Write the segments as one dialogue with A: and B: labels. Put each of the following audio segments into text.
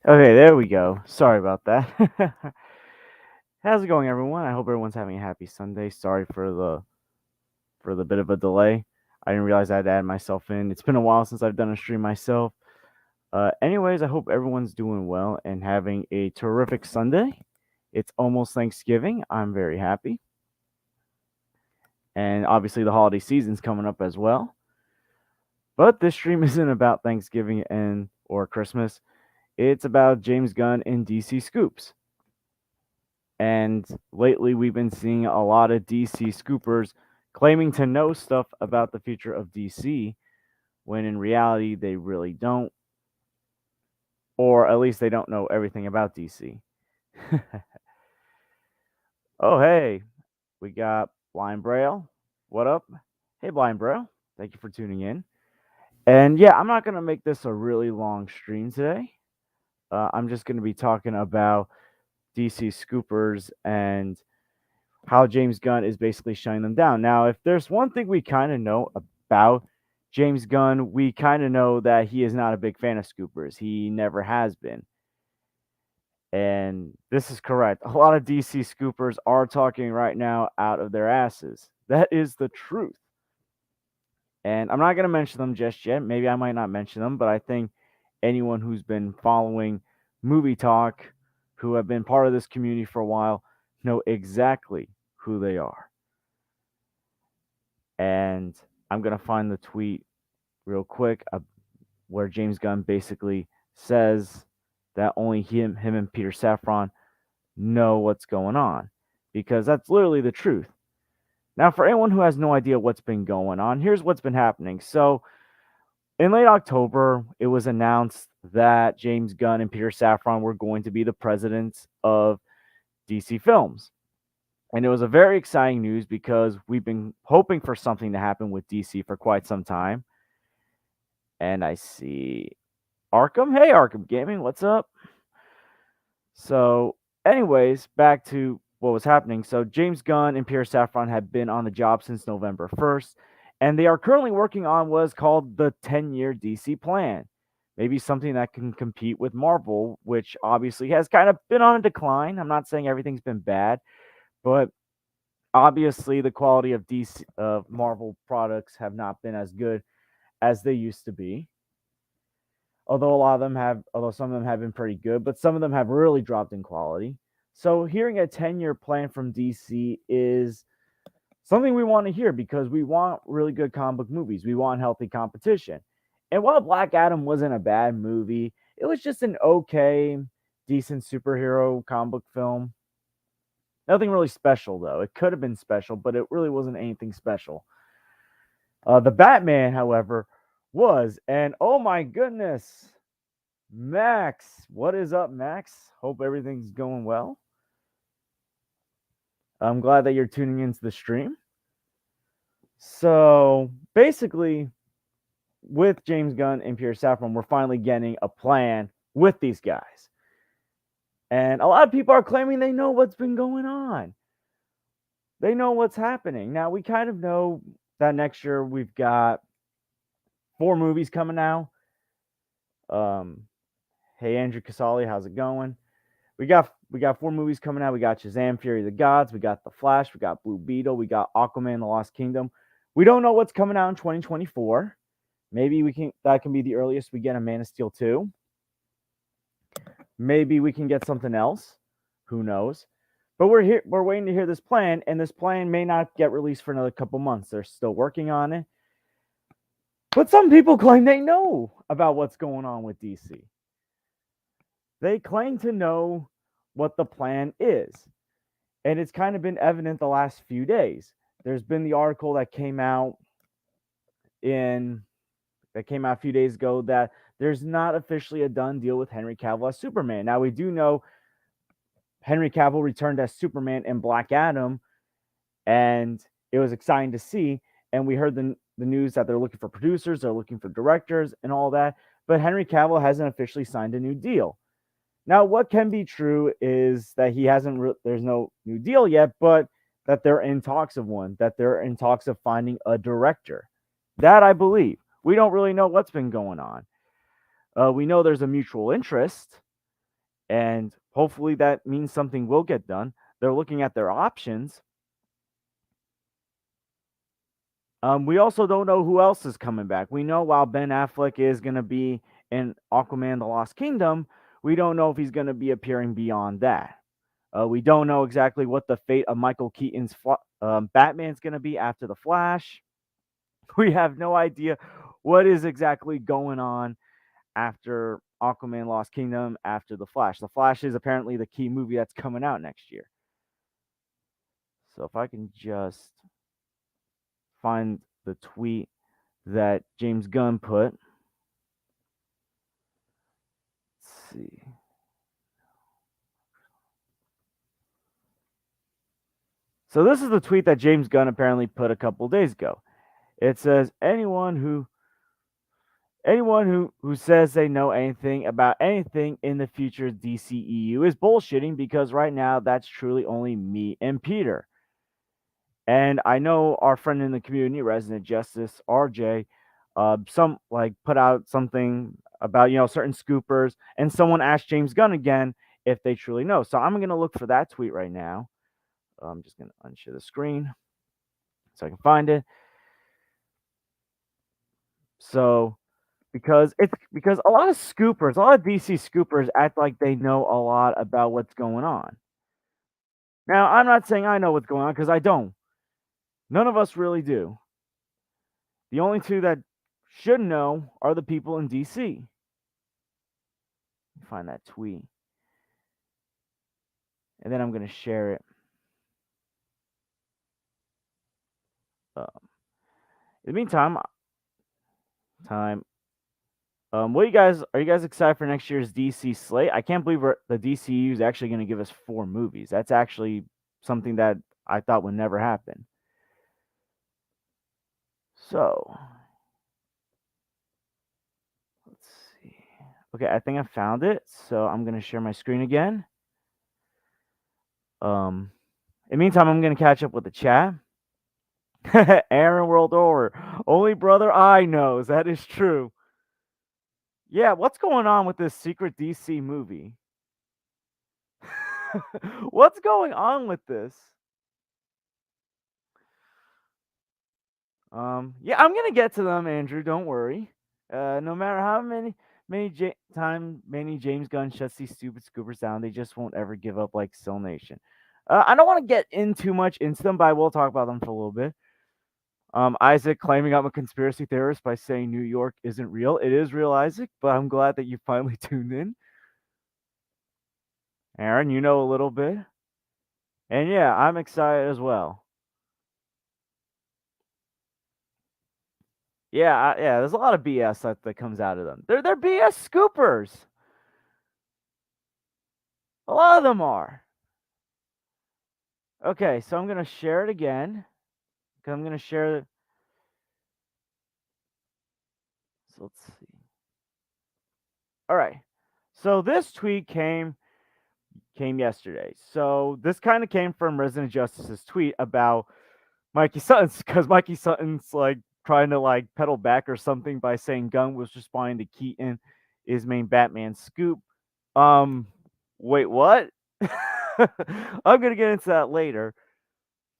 A: Okay, there we go. Sorry about that. How's it going, everyone? I hope everyone's having a happy Sunday. Sorry for the bit of a delay. I didn't realize I had to add myself in. It's been a while since I've done a stream myself. Anyways, I hope everyone's doing well and having a terrific Sunday. It's almost Thanksgiving. I'm very happy, and obviously the holiday season's coming up as well. But this stream isn't about Thanksgiving and or Christmas. It's about James Gunn and DC Scoops. And lately, we've been seeing a lot of DC scoopers claiming to know stuff about the future of DC, when in reality, they really don't, or at least they don't know everything about DC. Oh, hey, we got Blind Braille. What up? Hey, Blind Braille. Thank you for tuning in. And yeah, I'm not going to make this a really long stream today. I'm just going to be talking about DC scoopers and how James Gunn is basically shutting them down. Now, if there's one thing we kind of know about James Gunn, we kind of know that he is not a big fan of scoopers. He never has been. And this is correct. A lot of DC scoopers are talking right now out of their asses. That is the truth. And I'm not going to mention them just yet. Maybe I might not mention them, but I think anyone who's been following Movie Talk, who have been part of this community for a while, know exactly who they are. And I'm gonna find the tweet real quick where James Gunn basically says that only him and Peter Safron know what's going on, because that's literally the truth. Now, for anyone who has no idea what's been going on, here's what's been happening. So, in late October, it was announced that James Gunn and Peter Safron were going to be the presidents of DC Films. And it was a very exciting news because we've been hoping for something to happen with DC for quite some time. And I see Arkham. Hey, Arkham Gaming, what's up? So, anyways, back to what was happening. So, James Gunn and Pierre Safran have been on the job since November 1st, and they are currently working on what is called the 10-year DC plan. Maybe something that can compete with Marvel, which obviously has kind of been on a decline. I'm not saying everything's been bad, but obviously the quality of DC of Marvel products have not been as good as they used to be. Although some of them have been pretty good, but some of them have really dropped in quality. So hearing a 10-year plan from DC is something we want to hear because we want really good comic book movies. We want healthy competition. And while Black Adam wasn't a bad movie, it was just an okay, decent superhero comic book film. Nothing really special, though. It could have been special, but it really wasn't anything special. The Batman, however, was. And oh my goodness, Max, what is up, Max? Hope everything's going well. I'm glad that you're tuning into the stream. So basically, with James Gunn and Pierre Safran, we're finally getting a plan with these guys. And a lot of people are claiming they know what's been going on. They know what's happening. Now, we kind of know that next year we've got 4 movies coming out. Hey, Andrew Casali, how's it going? We got 4 movies coming out. We got Shazam: Fury of the Gods. We got The Flash. We got Blue Beetle. We got Aquaman: The Lost Kingdom. We don't know what's coming out in 2024. Maybe that can be the earliest we get a Man of Steel 2. Maybe we can get something else. Who knows? But we're waiting to hear this plan, and this plan may not get released for another couple months. They're still working on it. But some people claim they know about what's going on with DC. They claim to know what the plan is. And it's kind of been evident the last few days. There's been the article that came out a few days ago that there's not officially a done deal with Henry Cavill as Superman. Now, we do know Henry Cavill returned as Superman in Black Adam, and it was exciting to see. And we heard the news that they're looking for producers, they're looking for directors, and all that. But Henry Cavill hasn't officially signed a new deal. Now, what can be true is that there's no new deal yet, but that they're in talks of one, that they're in talks of finding a director. That I believe. We don't really know what's been going on. We know there's a mutual interest, and hopefully that means something will get done. They're looking at their options. We also don't know who else is coming back. We know while Ben Affleck is going to be in Aquaman: The Lost Kingdom, we don't know if he's going to be appearing beyond that. We don't know exactly what the fate of Michael Keaton's Batman's going to be after the Flash. We have no idea what is exactly going on after Aquaman: Lost Kingdom, after the Flash. The Flash is apparently the key movie that's coming out next year. So if I can just find the tweet that James Gunn put. Let's see. So this is the tweet that James Gunn apparently put a couple days ago. It says anyone who says they know anything about anything in the future DCEU is bullshitting, because right now that's truly only me and Peter. And I know our friend in the community, Resident Justice RJ, some like put out something about certain scoopers, and someone asked James Gunn again if they truly know. So I'm gonna look for that tweet right now. I'm just gonna unshare the screen so I can find it. So because a lot of scoopers, a lot of DC scoopers act like they know a lot about what's going on. Now, I'm not saying I know what's going on, because I don't. None of us really do. The only two that should know are the people in DC. Find that tweet. And then I'm going to share it. In the meantime, what are you guys excited for next year's DC slate? I can't believe the DCU is actually going to give us 4 movies. That's actually something that I thought would never happen. So, let's see. Okay, I think I found it. So I'm going to share my screen again. In the meantime, I'm going to catch up with the chat. Aaron World Order. Only brother I knows. That is true. Yeah, what's going on with this secret DC movie? What's going on with this? Yeah, I'm gonna get to them, Andrew. Don't worry. No matter how many James Gunn shuts these stupid scoopers down, they just won't ever give up like Cell Nation. I don't want to get in too much into them, but I will talk about them for a little bit. Isaac claiming I'm a conspiracy theorist by saying New York isn't real. It is real, Isaac, but I'm glad that you finally tuned in. Aaron, you know a little bit. And yeah, I'm excited as well. Yeah, there's a lot of BS that comes out of them. They're BS scoopers. A lot of them are. Okay, so I'm gonna share it again. I'm gonna share it. So let's see. All right. So this tweet came yesterday. So this kind of came from Resident Justice's tweet about Mikey Sutton's, because Mikey Sutton's like trying to like pedal back or something by saying Gunn was responding to Keaton is main Batman scoop. Wait, what? I'm gonna get into that later.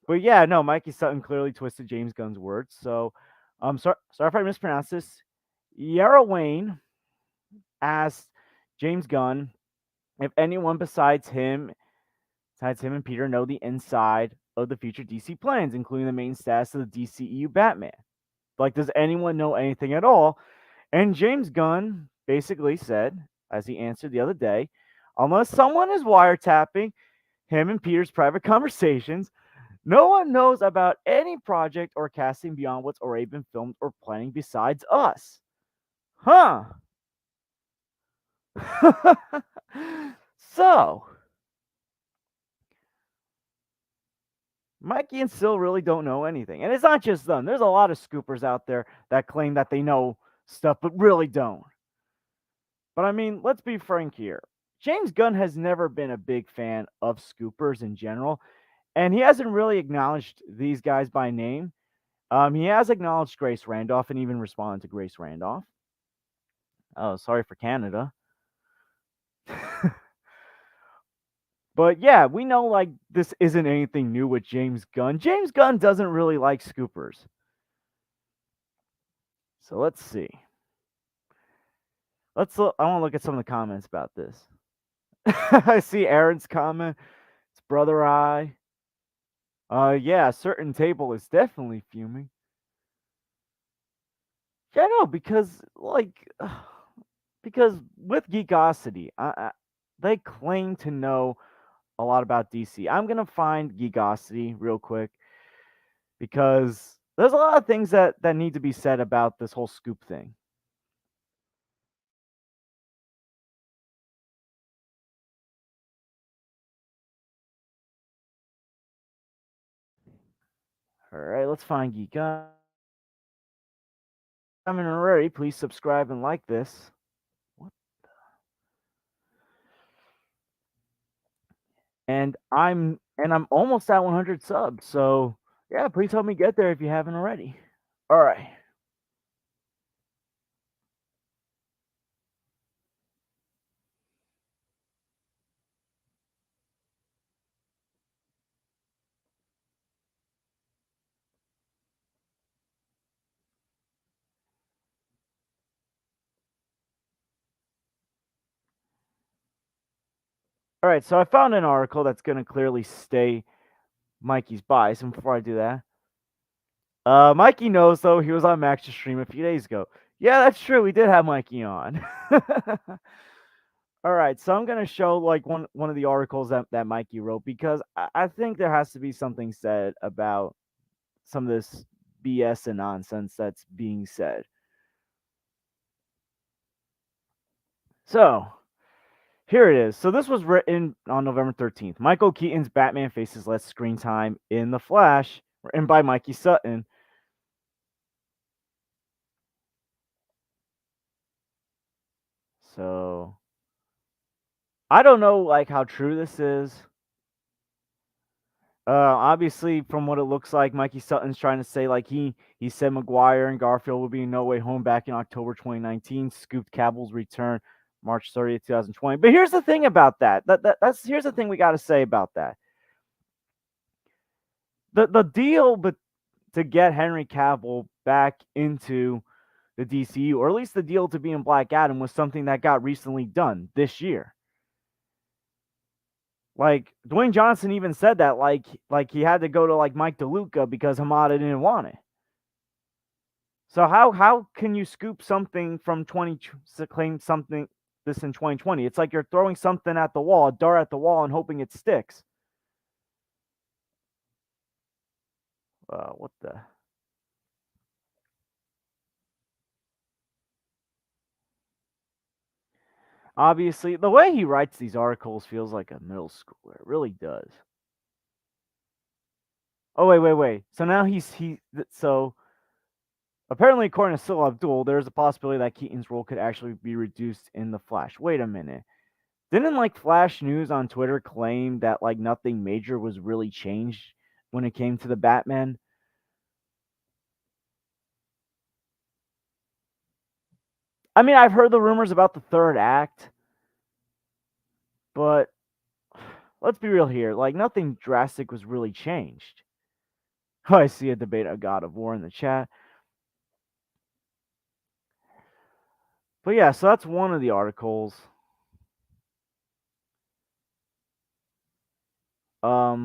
A: But yeah, no, Mikey Sutton clearly twisted James Gunn's words. So sorry if I mispronounced this. Yara Wayne asked James Gunn if anyone besides him and Peter know the inside of the future DC plans, including the main status of the DCEU Batman. Like, does anyone know anything at all? And James Gunn basically said, as he answered the other day, unless someone is wiretapping him and Peter's private conversations, no one knows about any project or casting beyond what's already been filmed or planning besides us. Huh. So, Mikey and Sil really don't know anything. And it's not just them. There's a lot of scoopers out there that claim that they know stuff, but really don't. But I mean, let's be frank here. James Gunn has never been a big fan of scoopers in general, and he hasn't really acknowledged these guys by name. He has acknowledged Grace Randolph and even responded to Grace Randolph. Oh, sorry for Canada. But yeah, we know like this isn't anything new with James Gunn. James Gunn doesn't really like scoopers. So let's see. Let's look. I want to look at some of the comments about this. I see Aaron's comment. It's brother I. Yeah, a certain table is definitely fuming. Yeah, no, because like, because with Geekosity, they claim to know a lot about DC. I'm gonna find Geekosity real quick because there's a lot of things that need to be said about this whole scoop thing. All right, let's find Geek. I'm in a hurry. Please subscribe and like this. What? And I'm almost at 100 subs. So yeah, please help me get there if you haven't already. All right. All right. So I found an article that's going to clearly stay Mikey's bias. And before I do that, Mikey knows though he was on Max's stream a few days ago. Yeah, that's true. We did have Mikey on. All right, so I'm gonna show like one of the articles that Mikey wrote because I think there has to be something said about some of this BS and nonsense that's being said. So here it is. So this was written on November 13th. Michael Keaton's Batman faces less screen time in The Flash, written by Mikey Sutton. So I don't know like how true this is. Obviously, from what it looks like, Mikey Sutton's trying to say like he said Maguire and Garfield would be in No Way Home back in October 2019. Scooped Cavill's return March 30th, 2020. But here's the thing about that. That's here's the thing we got to say about that. The deal, but to get Henry Cavill back into the DCU, or at least the deal to be in Black Adam, was something that got recently done this year. Like Dwayne Johnson even said that, like he had to go to like Mike DeLuca because Hamada didn't want it. So how can you scoop something from 20 claim something this in 2020? It's like you're throwing something at the wall, a dart at the wall, and hoping it sticks. What the? Obviously, the way he writes these articles feels like a middle schooler. It really does. Oh wait. So now so apparently according to Sil Abdul, there's a possibility that Keaton's role could actually be reduced in the Flash. Wait a minute. Didn't like Flash News on Twitter claim that like nothing major was really changed when it came to the Batman? I mean, I've heard the rumors about the third act, but let's be real here. Like nothing drastic was really changed. Oh, I see a debate of God of War in the chat. But yeah, so that's one of the articles. I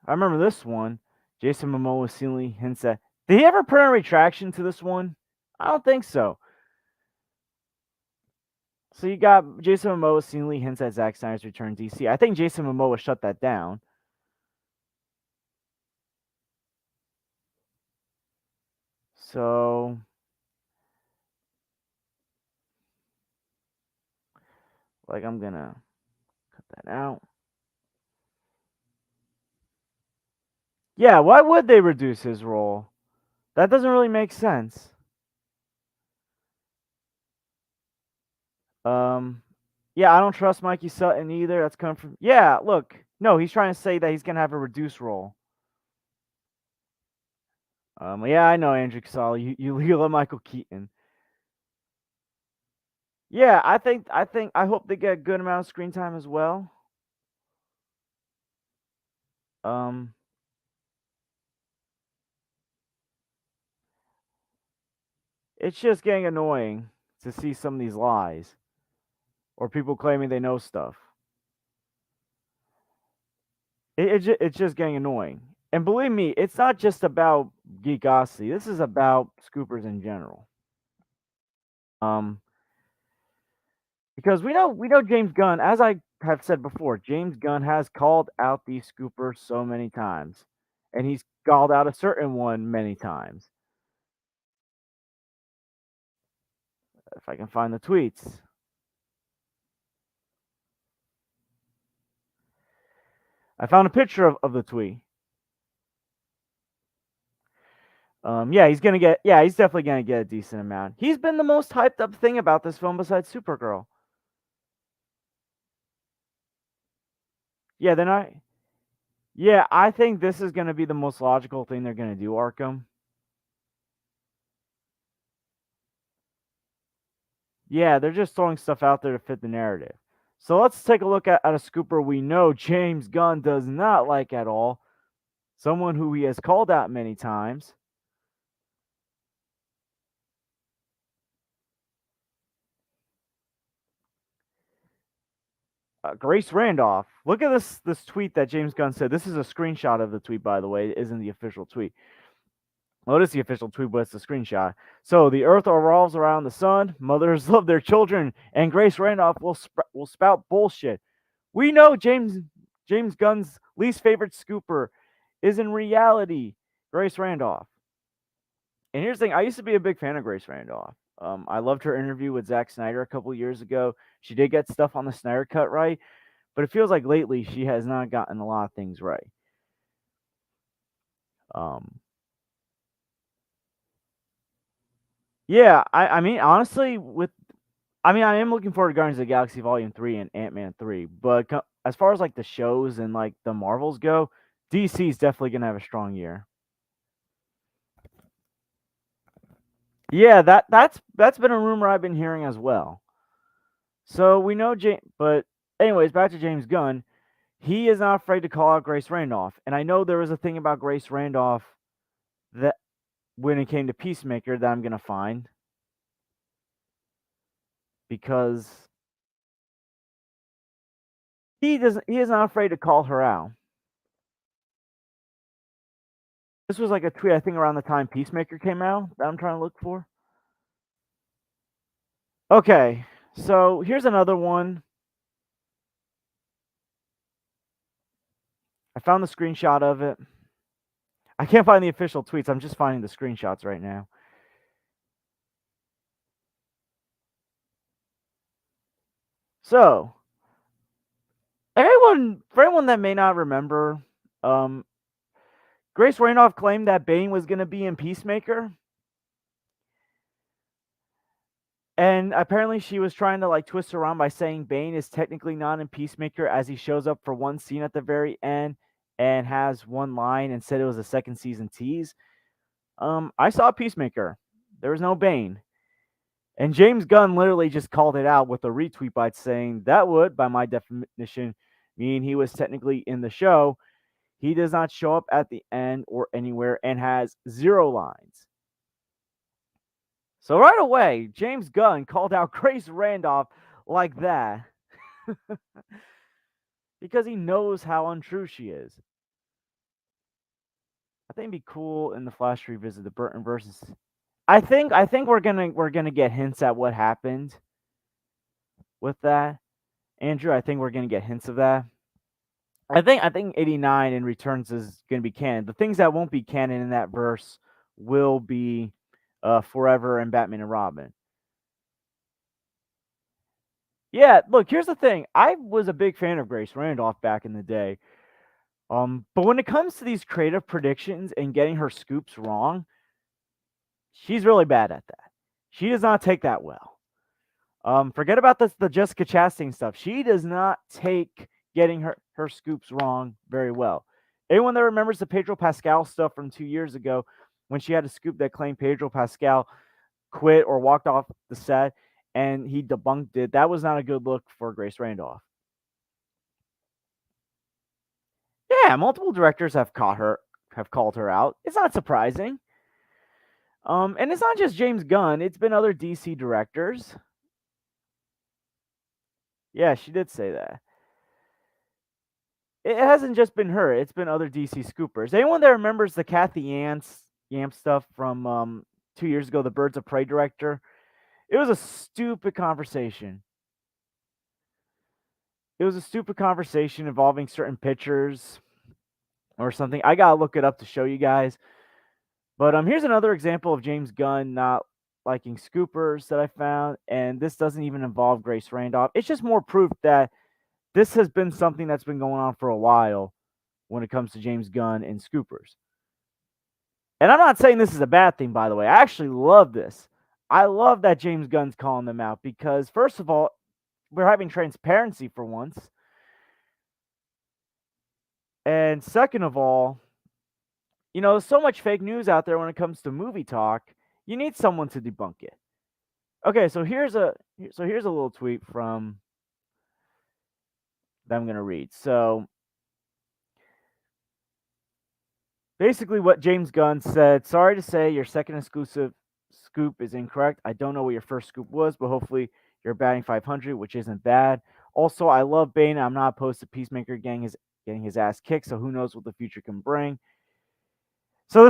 A: remember this one. Jason Momoa seemingly hints at. Did he ever put a retraction to this one? I don't think so. So you got Jason Momoa seemingly hints at Zack Snyder's return to DC. I think Jason Momoa shut that down. So like I'm gonna cut that out. Yeah, why would they reduce his role? That doesn't really make sense. Um, yeah, I don't trust Mikey Sutton either. That's coming from. Yeah, look, no, he's trying to say that he's gonna have a reduced role. Yeah, I know Andrew Casale. You love Michael Keaton. Yeah, I hope they get a good amount of screen time as well. Um, it's just getting annoying to see some of these lies or people claiming they know stuff. It's just getting annoying. And believe me, it's not just about Geekosity. This is about scoopers in general. Um, because we know James Gunn, as I have said before, James Gunn has called out these scoopers so many times, and he's called out a certain one many times. If I can find the tweets, I found a picture of the tweet. Yeah, he's gonna get. Yeah, he's definitely gonna get a decent amount. He's been the most hyped up thing about this film besides Supergirl. Yeah, they're not. Yeah, I think this is gonna be the most logical thing they're gonna do, Arkham. Yeah, they're just throwing stuff out there to fit the narrative. So let's take a look at a scooper we know James Gunn does not like at all. Someone who he has called out many times. Grace Randolph. Look at this tweet that James Gunn said. This is a screenshot of the tweet, by the way. It isn't the official tweet. Well, it is the official tweet, but it's a screenshot. So the Earth revolves around the sun. Mothers love their children, and Grace Randolph will spout bullshit. We know James Gunn's least favorite scooper is in reality Grace Randolph. And here's the thing: I used to be a big fan of Grace Randolph. I loved her interview with Zack Snyder a couple years ago. She did get stuff on the Snyder cut right, but it feels like lately she has not gotten a lot of things right. Um, yeah, I mean honestly, I am looking forward to Guardians of the Galaxy Volume 3 and Ant-Man 3, but as far as like the shows and like the Marvels go, DC is definitely gonna have a strong year. Yeah, that's been a rumor I've been hearing as well. So we know but anyways, back to James Gunn. He is not afraid to call out Grace Randolph, and I know there was a thing about Grace Randolph that when it came to Peacemaker that I'm gonna find because he is not afraid to call her out. This was like a tweet I think around the time Peacemaker came out that I'm trying to look for. Okay, so here's another one. I found the screenshot of it. I can't find the official tweets. I'm just finding the screenshots right now. So, for anyone that may not remember, um, Grace Randolph claimed that Bane was going to be in Peacemaker. And apparently she was trying to like twist around by saying Bane is technically not in Peacemaker as he shows up for one scene at the very end and has one line and said it was a second season tease. I saw Peacemaker. There was no Bane. And James Gunn literally just called it out with a retweet by saying that would, by my definition, mean he was technically in the show. He does not show up at the end or anywhere and has zero lines. So right away, James Gunn called out Grace Randolph like that because he knows how untrue she is. I think it'd be cool in the Flash to revisit the Burton versus. I think we're gonna get hints at what happened with that, Andrew. I think we're gonna get hints of that. I think 89 in Returns is gonna be canon. The things that won't be canon in that verse will be Forever and Batman and Robin. Yeah, look, here's the thing. I was a big fan of Grace Randolph back in the day. But when it comes to these creative predictions and getting her scoops wrong, she's really bad at that. She does not take that well. Forget about the Jessica Chastain stuff. She does not take getting her scoops wrong very well. Anyone that remembers the Pedro Pascal stuff from 2 years ago, when she had a scoop that claimed Pedro Pascal quit or walked off the set, and he debunked it, that was not a good look for Grace Randolph. Yeah, multiple directors have called her out. It's not surprising. And it's not just James Gunn, it's been other DC directors. Yeah, she did say that. It hasn't just been her, it's been other DC scoopers. Anyone that remembers the Kathy Yamp stuff from 2 years ago, the Birds of Prey director? It was a stupid conversation. It was a stupid conversation involving certain pictures or something. I gotta look it up to show you guys. But here's another example of James Gunn not liking scoopers that I found, and this doesn't even involve Grace Randolph. It's just more proof that this has been something that's been going on for a while when it comes to James Gunn and scoopers. And I'm not saying this is a bad thing, by the way. I actually love this. I love that James Gunn's calling them out because, first of all, we're having transparency for once. And second of all, there's so much fake news out there when it comes to movie talk. You need someone to debunk it. Okay, so here's a little tweet from that I'm gonna read. So basically, what James Gunn said: "Sorry to say, your second exclusive scoop is incorrect. I don't know what your first scoop was, but hopefully you're batting 500, which isn't bad. Also, I love Bane. I'm not opposed to Peacemaker getting his ass kicked. So who knows what the future can bring." So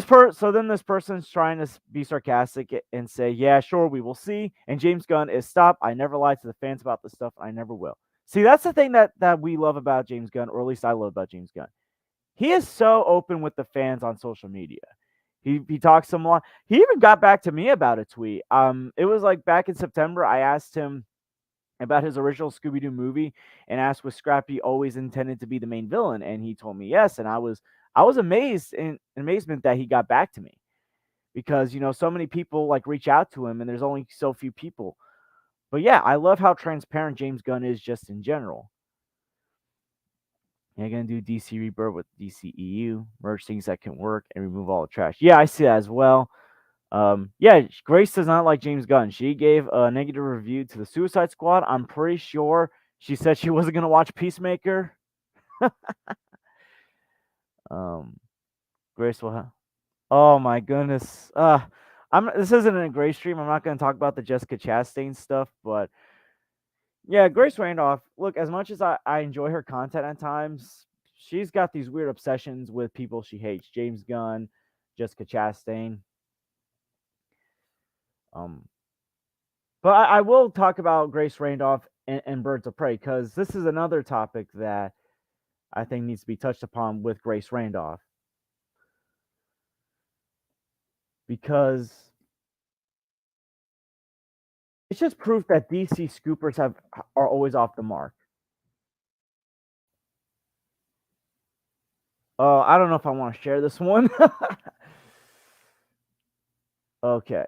A: then this person's trying to be sarcastic and say, "Yeah, sure, we will see." And James Gunn is, "Stop. I never lied to the fans about this stuff. I never will." See, that's the thing that we love about James Gunn, or at least I love about James Gunn. He is so open with the fans on social media. He talks to them a lot. He even got back to me about a tweet. It was like back in September. I asked him about his original Scooby-Doo movie and asked was Scrappy always intended to be the main villain, and he told me yes. And I was amazed in amazement that he got back to me because so many people like reach out to him and there's only so few people. But yeah, I love how transparent James Gunn is just in general. You're gonna do DC Rebirth with DCEU, merge things that can work, and remove all the trash. Yeah, I see that as well. Yeah, Grace does not like James Gunn. She gave a negative review to the Suicide Squad. I'm pretty sure she said she wasn't gonna watch Peacemaker. um, Grace will have. Oh my goodness. This isn't a Grace stream. I'm not gonna talk about the Jessica Chastain stuff, but yeah, Grace Randolph. Look, as much as I enjoy her content at times, she's got these weird obsessions with people she hates. James Gunn, Jessica Chastain. Um, But I will talk about Grace Randolph and Birds of Prey because this is another topic that I think needs to be touched upon with Grace Randolph. Because it's just proof that DC scoopers are always off the mark. I don't know if I want to share this one. Okay.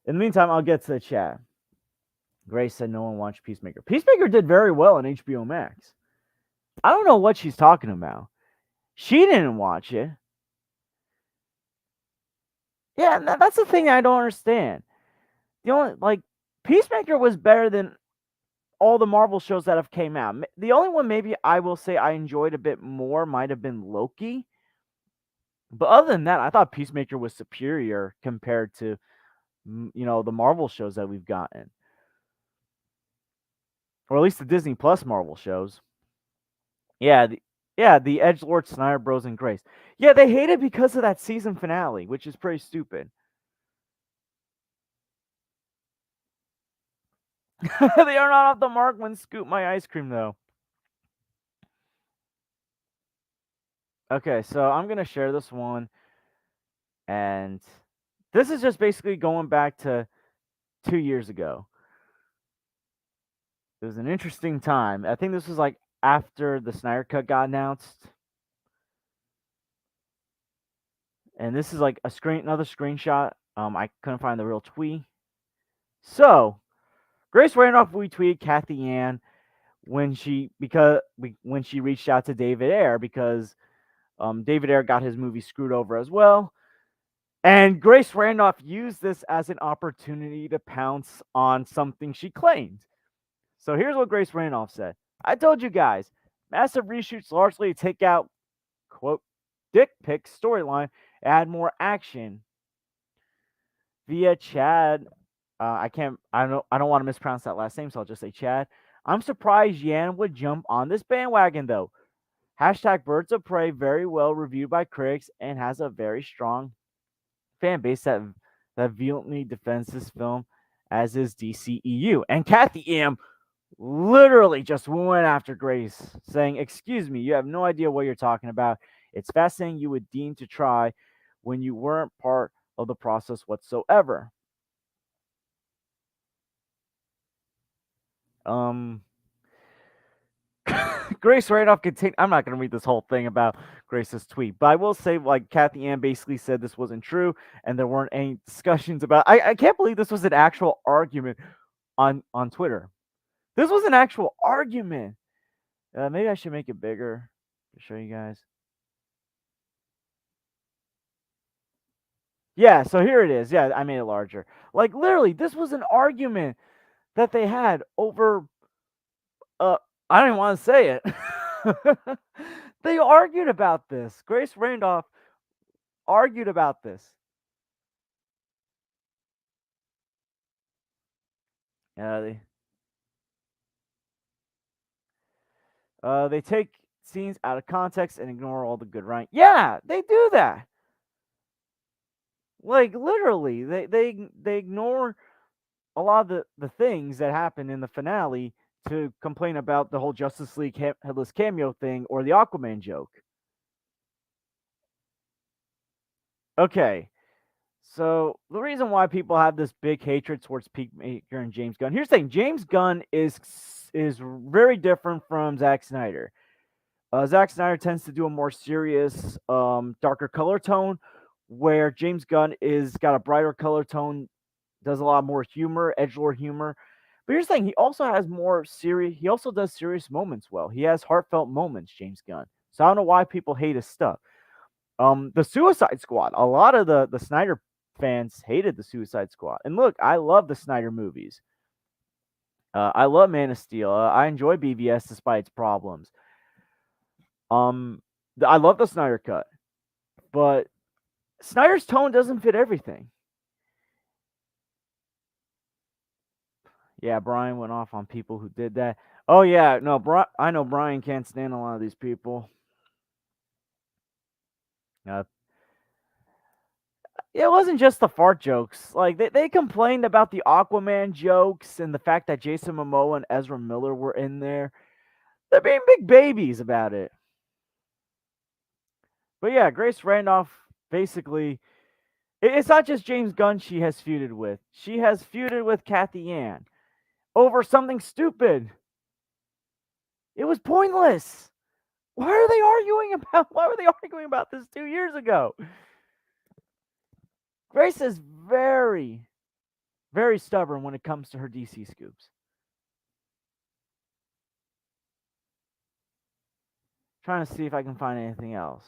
A: In the meantime, I'll get to the chat. Grace said no one watched Peacemaker. Peacemaker did very well on HBO Max. I don't know what she's talking about. She didn't watch it. Yeah, that's the thing I don't understand. The only Peacemaker was better than all the Marvel shows that have came out. The only one maybe I will say I enjoyed a bit more might have been Loki. But other than that, I thought Peacemaker was superior compared to the Marvel shows that we've gotten. Or at least the Disney Plus Marvel shows. Yeah, the Edgelord, Snyder Bros, and Grace. Yeah, they hate it because of that season finale, which is pretty stupid. They are not off the mark when Scoop my ice cream, though. Okay, so I'm going to share this one. And this is just basically going back to 2 years ago. It was an interesting time. I think this was like after the Snyder Cut got announced. And this is like another screenshot. I couldn't find the real tweet. So, Grace Randolph retweeted Kathy Ann when she reached out to David Ayer because David Ayer got his movie screwed over as well. And Grace Randolph used this as an opportunity to pounce on something she claimed. So here's what Grace Randolph said. I told you guys, Massive reshoots largely take out, quote, dick pic storyline, add more action. Via Chad, I don't want to mispronounce that last name, so I'll just say Chad. I'm surprised Yan would jump on this bandwagon though. Hashtag Birds of Prey, very well reviewed by critics and has a very strong fan base that vehemently defends this film, as is DCEU. And Kathy M literally just went after Grace, saying, "Excuse me, you have no idea what you're talking about. It's fascinating you would deem to try when you weren't part of the process whatsoever." Um, Grace Randolph continued. I'm not going to read this whole thing about Grace's tweet, but I will say, like, Kathy Ann basically said this wasn't true, and there weren't any discussions about. I can't believe this was an actual argument on Twitter. This was an actual argument. Maybe I should make it bigger to show you guys. Yeah, so here it is. Yeah, I made it larger. Like literally, this was an argument that they had over. Uh, I don't even want to say it. They argued about this. Grace Randolph argued about this. Yeah, they take scenes out of context and ignore all the good writing. Yeah, they do that. Like literally, they ignore a lot of the things that happen in the finale to complain about the whole Justice League headless cameo thing or the Aquaman joke. Okay, so the reason why people have this big hatred towards Peacemaker and James Gunn. Here's the thing: James Gunn is very different from Zack Snyder. Zack Snyder tends to do a more serious, darker color tone, where James Gunn is got a brighter color tone, does a lot more humor, edgelord humor. But here's the thing: he also has more serious. He also does serious moments well. He has heartfelt moments, James Gunn. So I don't know why people hate his stuff. The Suicide Squad. A lot of the Snyder fans hated the Suicide Squad. And look, I love the Snyder movies. I love Man of Steel. I enjoy BVS despite its problems. Um, I love the Snyder Cut, but Snyder's tone doesn't fit everything. Yeah, Brian went off on people who did that. Oh yeah, no, I know Brian can't stand a lot of these people. Uh, it wasn't just the fart jokes. Like they complained about the Aquaman jokes and the fact that Jason Momoa and Ezra Miller were in there. They're being big babies about it. But yeah, Grace Randolph basically, it's not just James Gunn she has feuded with. She has feuded with Kathy Ann over something stupid. It was pointless. Why are they arguing about? Why were they arguing about this 2 years ago? Grace is very, very stubborn when it comes to her DC scoops. Trying to see if I can find anything else.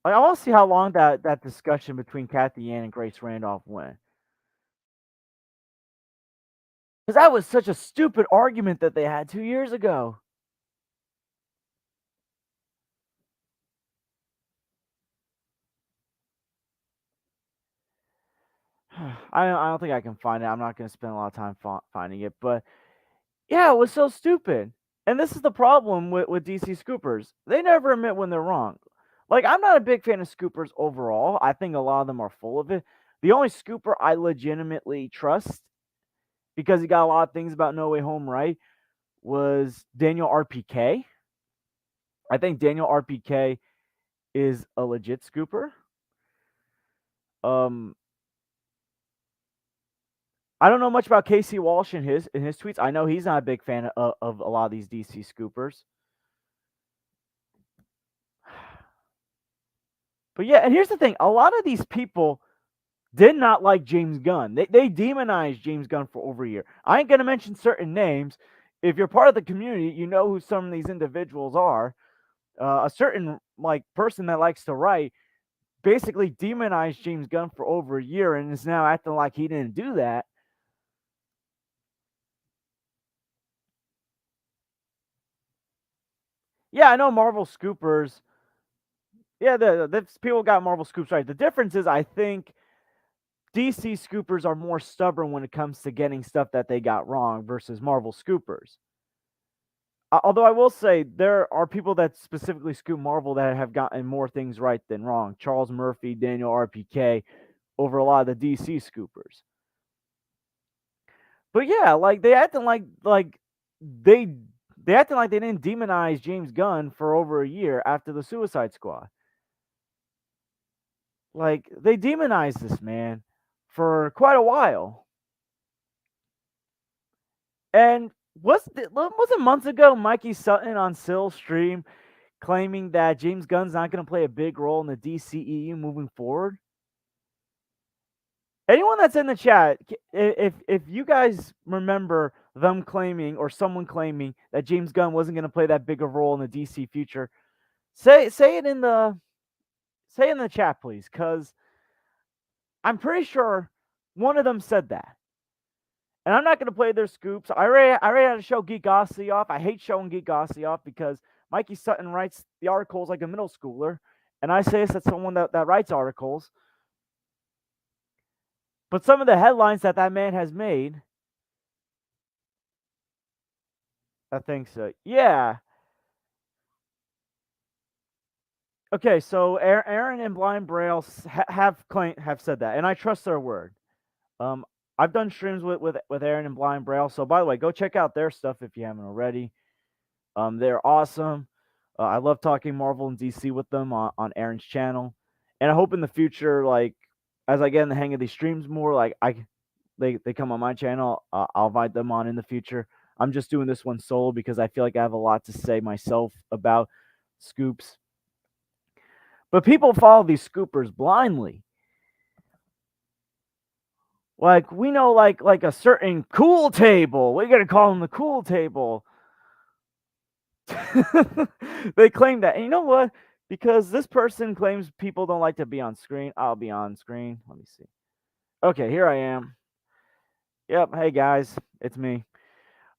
A: Like, I want to see how long that discussion between Kathy Ann and Grace Randolph went. Because that was such a stupid argument that they had 2 years ago. I don't think I can find it. I'm not going to spend a lot of time finding it. But yeah, it was so stupid. And this is the problem with DC Scoopers. They never admit when they're wrong. Like, I'm not a big fan of Scoopers overall. I think a lot of them are full of it. The only Scooper I legitimately trust, because he got a lot of things about No Way Home right, was Daniel RPK. I think Daniel RPK is a legit Scooper. Um, I don't know much about Casey Walsh in his tweets. I know he's not a big fan of a lot of these DC Scoopers. But yeah, and here's the thing: a lot of these people did not like James Gunn. They demonized James Gunn for over a year. I ain't gonna mention certain names. If you're part of the community, you know who some of these individuals are. A certain like person that likes to write basically demonized James Gunn for over a year and is now acting like he didn't do that. Yeah, I know Marvel scoopers. Yeah, the people got Marvel scoops right. The difference is, I think DC scoopers are more stubborn when it comes to getting stuff that they got wrong versus Marvel scoopers. Although I will say there are people that specifically scoop Marvel that have gotten more things right than wrong. Charles Murphy, Daniel RPK, over a lot of the DC scoopers. But yeah, like they acting like they they acting like they didn't demonize James Gunn for over a year after the Suicide Squad. Like they demonized this man for quite a while. And was it months ago Mikey Sutton on Sill's stream claiming that James Gunn's not going to play a big role in the DCEU moving forward? Anyone that's in the chat, if you guys remember them claiming or someone claiming that James Gunn wasn't going to play that big of a role in the DC future, say it in the chat, please, because I'm pretty sure one of them said that. And I'm not going to play their scoops. I already had to show Geek Gossi off. I hate showing Geek Gossi off because Mikey Sutton writes the articles like a middle schooler, and I say this as someone that writes articles. But some of the headlines that man has made, I think so. Yeah. Okay, so Aaron and Blind Braille have said that, and I trust their word. Um, I've done streams with Aaron and Blind Braille. So by the way, go check out their stuff if you haven't already. They're awesome. I love talking Marvel and DC with them on Aaron's channel, and I hope in the future, like as I get in the hang of these streams more, like they come on my channel, I'll invite them on in the future. I'm just doing this one solo because I feel like I have a lot to say myself about scoops. But people follow these scoopers blindly. Like we know, like a certain cool table. We gotta call him the cool table. They claim that. And you know what? Because this person claims people don't like to be on screen, I'll be on screen. Let me see. Okay, here I am. Yep. Hey guys, it's me.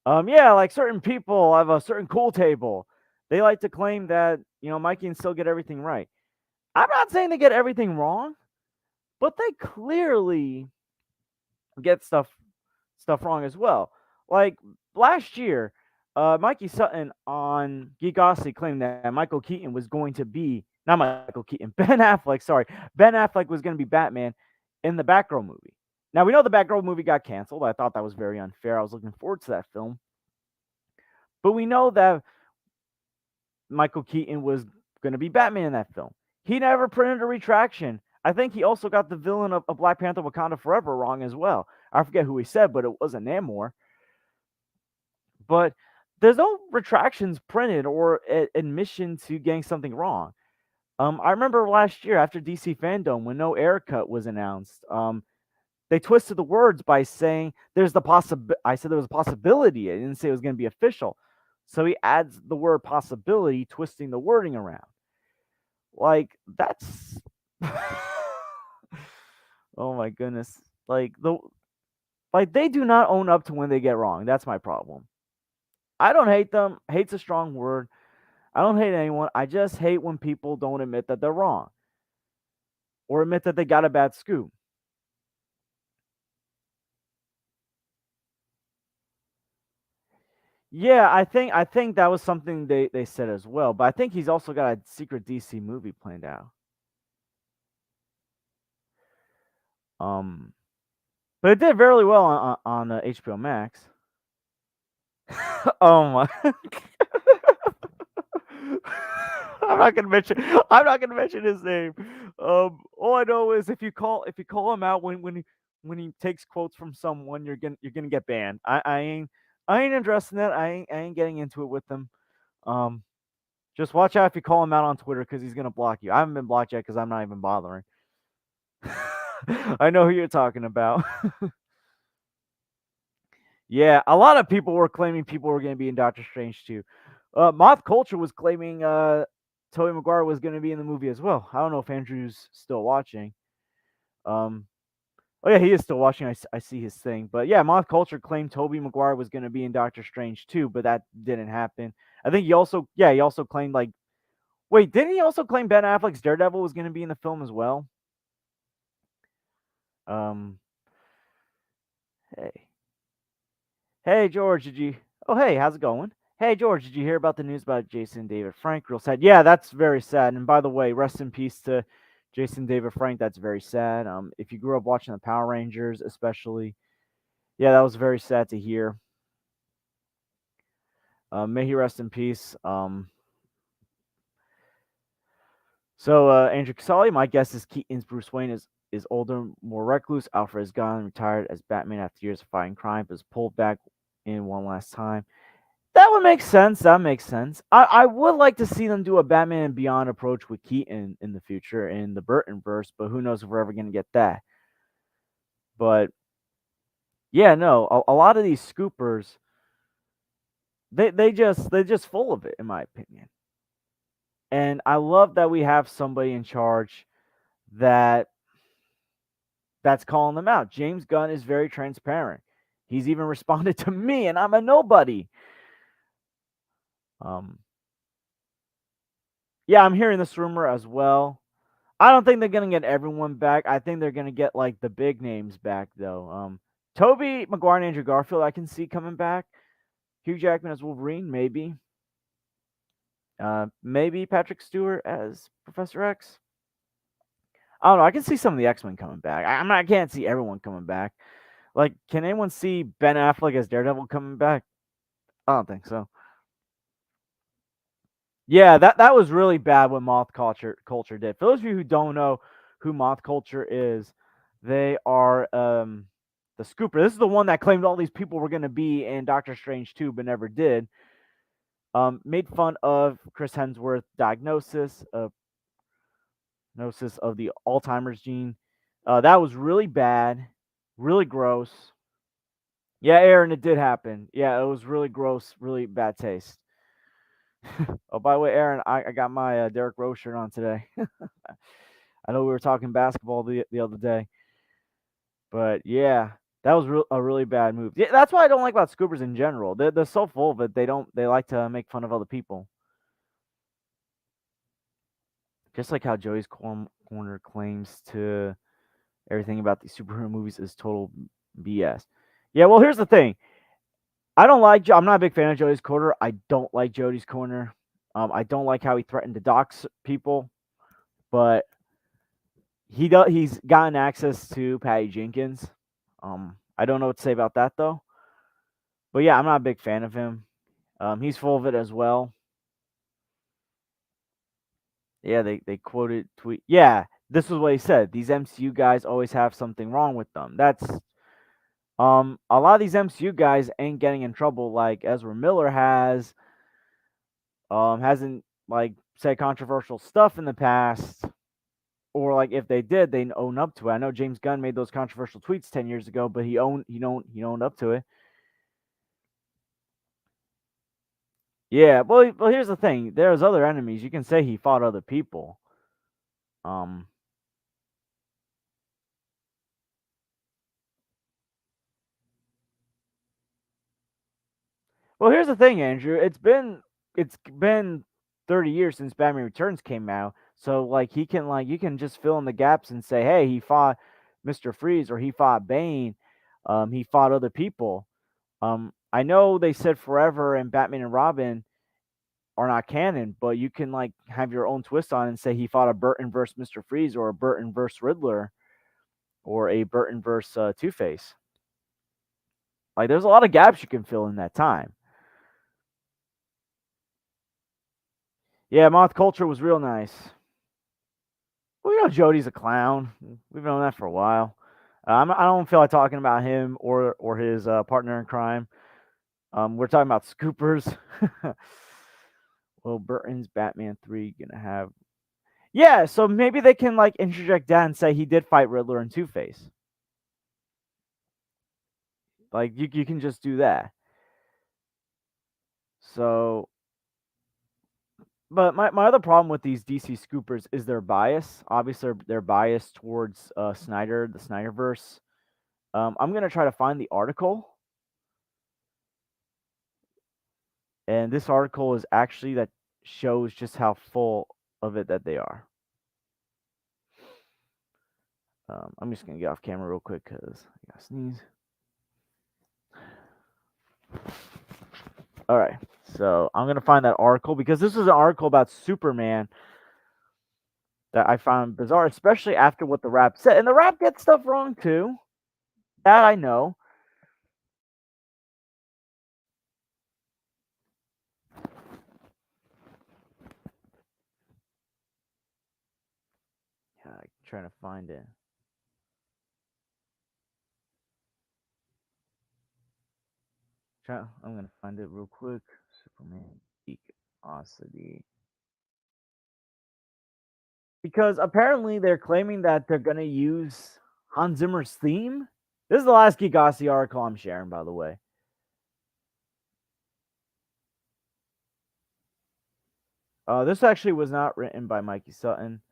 A: Yeah, like certain people have a certain cool table. They like to claim that Mikey can still get everything right. I'm not saying they get everything wrong, but they clearly get stuff wrong as well. Like last year, Mikey Sutton on Geekosity claimed that Michael Keaton was going to be not Michael Keaton, Ben Affleck. Sorry, Ben Affleck was going to be Batman in the Batgirl movie. Now we know the Batgirl movie got canceled. I thought that was very unfair. I was looking forward to that film, but we know that Michael Keaton was going to be Batman in that film. He never printed a retraction. I think he also got the villain of Black Panther Wakanda Forever wrong as well. I forget who he said, but it wasn't Namor. But there's no retractions printed or admission to getting something wrong. I remember last year after DC Fandom when no air cut was announced, they twisted the words by saying there's the possibility. I said there was a possibility. I didn't say it was going to be official. So he adds the word possibility, twisting the wording around. Like that's oh my goodness. Like they do not own up to when they get wrong. That's my problem. I don't hate them. Hate's a strong word. I don't hate anyone. I just hate when people don't admit that they're wrong or admit that they got a bad scoop. Yeah, I think that was something they said as well. But I think he's also got a secret DC movie planned out. Um, but it did very well on HBO Max. Oh my! I'm not gonna mention his name. All I know is if you call him out when he takes quotes from someone, you're gonna get banned. I ain't addressing that. I ain't getting into it with them. Um, just watch out if you call him out on Twitter because he's gonna block you. I haven't been blocked yet because I'm not even bothering. I know who you're talking about. Yeah, a lot of people were claiming people were going to be in Doctor Strange too. Moth Culture was claiming Tobey Maguire was going to be in the movie as well. I don't know if Andrew's still watching. Um, Oh yeah, he is still watching. I see his thing, but yeah, Moth Culture claimed Tobey Maguire was going to be in Doctor Strange too, but that didn't happen. I think he also claimed like wait, didn't he also claim Ben Affleck's Daredevil was going to be in the film as well? Um, hey, hey George, did you? Oh hey, how's it going? Hey George, did you hear about the news about Jason David Frank? Real sad. Yeah, that's very sad. And by the way, rest in peace to Jason David Frank. That's very sad. If you grew up watching the Power Rangers, especially, yeah, that was very sad to hear. May he rest in peace. Andrew Casali, my guess is Keaton's Bruce Wayne is older, more recluse. Alfred is gone, retired as Batman after years of fighting crime, but is pulled back in one last time. That would make sense. That makes sense. I would like to see them do a Batman and Beyond approach with Keaton in the future in the Burton verse, but who knows if we're ever going to get that. But yeah, no, a lot of these scoopers, they're just full of it, in my opinion. And I love that we have somebody in charge that that's calling them out. James Gunn is very transparent. He's even responded to me, and I'm a nobody. Um, yeah, I'm hearing this rumor as well. I don't think they're gonna get everyone back. I think they're gonna get like the big names back though. Toby Maguire and Andrew Garfield, I can see coming back. Hugh Jackman as Wolverine, maybe. Maybe Patrick Stewart as Professor X. I don't know. I can see some of the X Men coming back. I can't see everyone coming back. Like, can anyone see Ben Affleck as Daredevil coming back? I don't think so. Yeah, that was really bad what Moth Culture did. For those of you who don't know who Moth Culture is, they are the scooper. This is the one that claimed all these people were going to be in Doctor Strange 2 but never did. Made fun of Chris Hemsworth diagnosis of the Alzheimer's gene. That was really bad, really gross. Yeah, Aaron, it did happen. Yeah, it was really gross, really bad taste. Oh, by the way, Aaron, I got my Derrick Rose shirt on today. I know we were talking basketball the other day, but yeah, that was a really bad move. Yeah, that's what I don't like about scoopers in general. They're so full of it. They like to make fun of other people. Just like how Joey's corner claims to everything about these superhero movies is total BS. Yeah, well, here's the thing. I'm not a big fan of Jody's corner. I don't like Jody's corner. I don't like how he threatened to dox people, but he's gotten access to Patty Jenkins. I don't know what to say about that though. But yeah, I'm not a big fan of him. He's full of it as well. Yeah, they quoted tweet. Yeah, this was what he said. These MCU guys always have something wrong with them. That's a lot of these MCU guys ain't getting in trouble like Ezra Miller hasn't like said controversial stuff in the past, or like if they did, they own up to it. I know James Gunn made those controversial tweets 10 years ago, but he owned up to it. Yeah, well, here's the thing. There's other enemies. You can say he fought other people. Um, well, here's the thing, Andrew. It's been 30 years since Batman Returns came out, so like you can just fill in the gaps and say, hey, he fought Mister Freeze or he fought Bane. He fought other people. I know they said Forever and Batman and Robin are not canon, but you can like have your own twist on it and say he fought a Burton versus Mister Freeze or a Burton versus Riddler or a Burton versus Two Face. Like, there's a lot of gaps you can fill in that time. Yeah, Moth Culture was real nice. Well, Jody's a clown. We've known that for a while. I don't feel like talking about him or his partner in crime. We're talking about Scoopers. Well, Burton's Batman 3 gonna have. Yeah, so maybe they can like interject that and say he did fight Riddler and Two Face. Like you can just do that. So, but my other problem with these DC scoopers is their bias. Obviously, they're biased towards Snyder, the Snyderverse. I'm gonna try to find the article, and this article is actually that shows just how full of it that they are. I'm just gonna get off camera real quick because I gotta sneeze. All right, so I'm gonna find that article because this is an article about Superman that I found bizarre, especially after what the rap said. And the rap gets stuff wrong too. That I know. Yeah, I'm trying to find it. I'm gonna find it real quick. Superman Geekosity. Because apparently they're claiming that they're gonna use Hans Zimmer's theme. This is the last Geekosity article I'm sharing, by the way. This actually was not written by Mikey Sutton.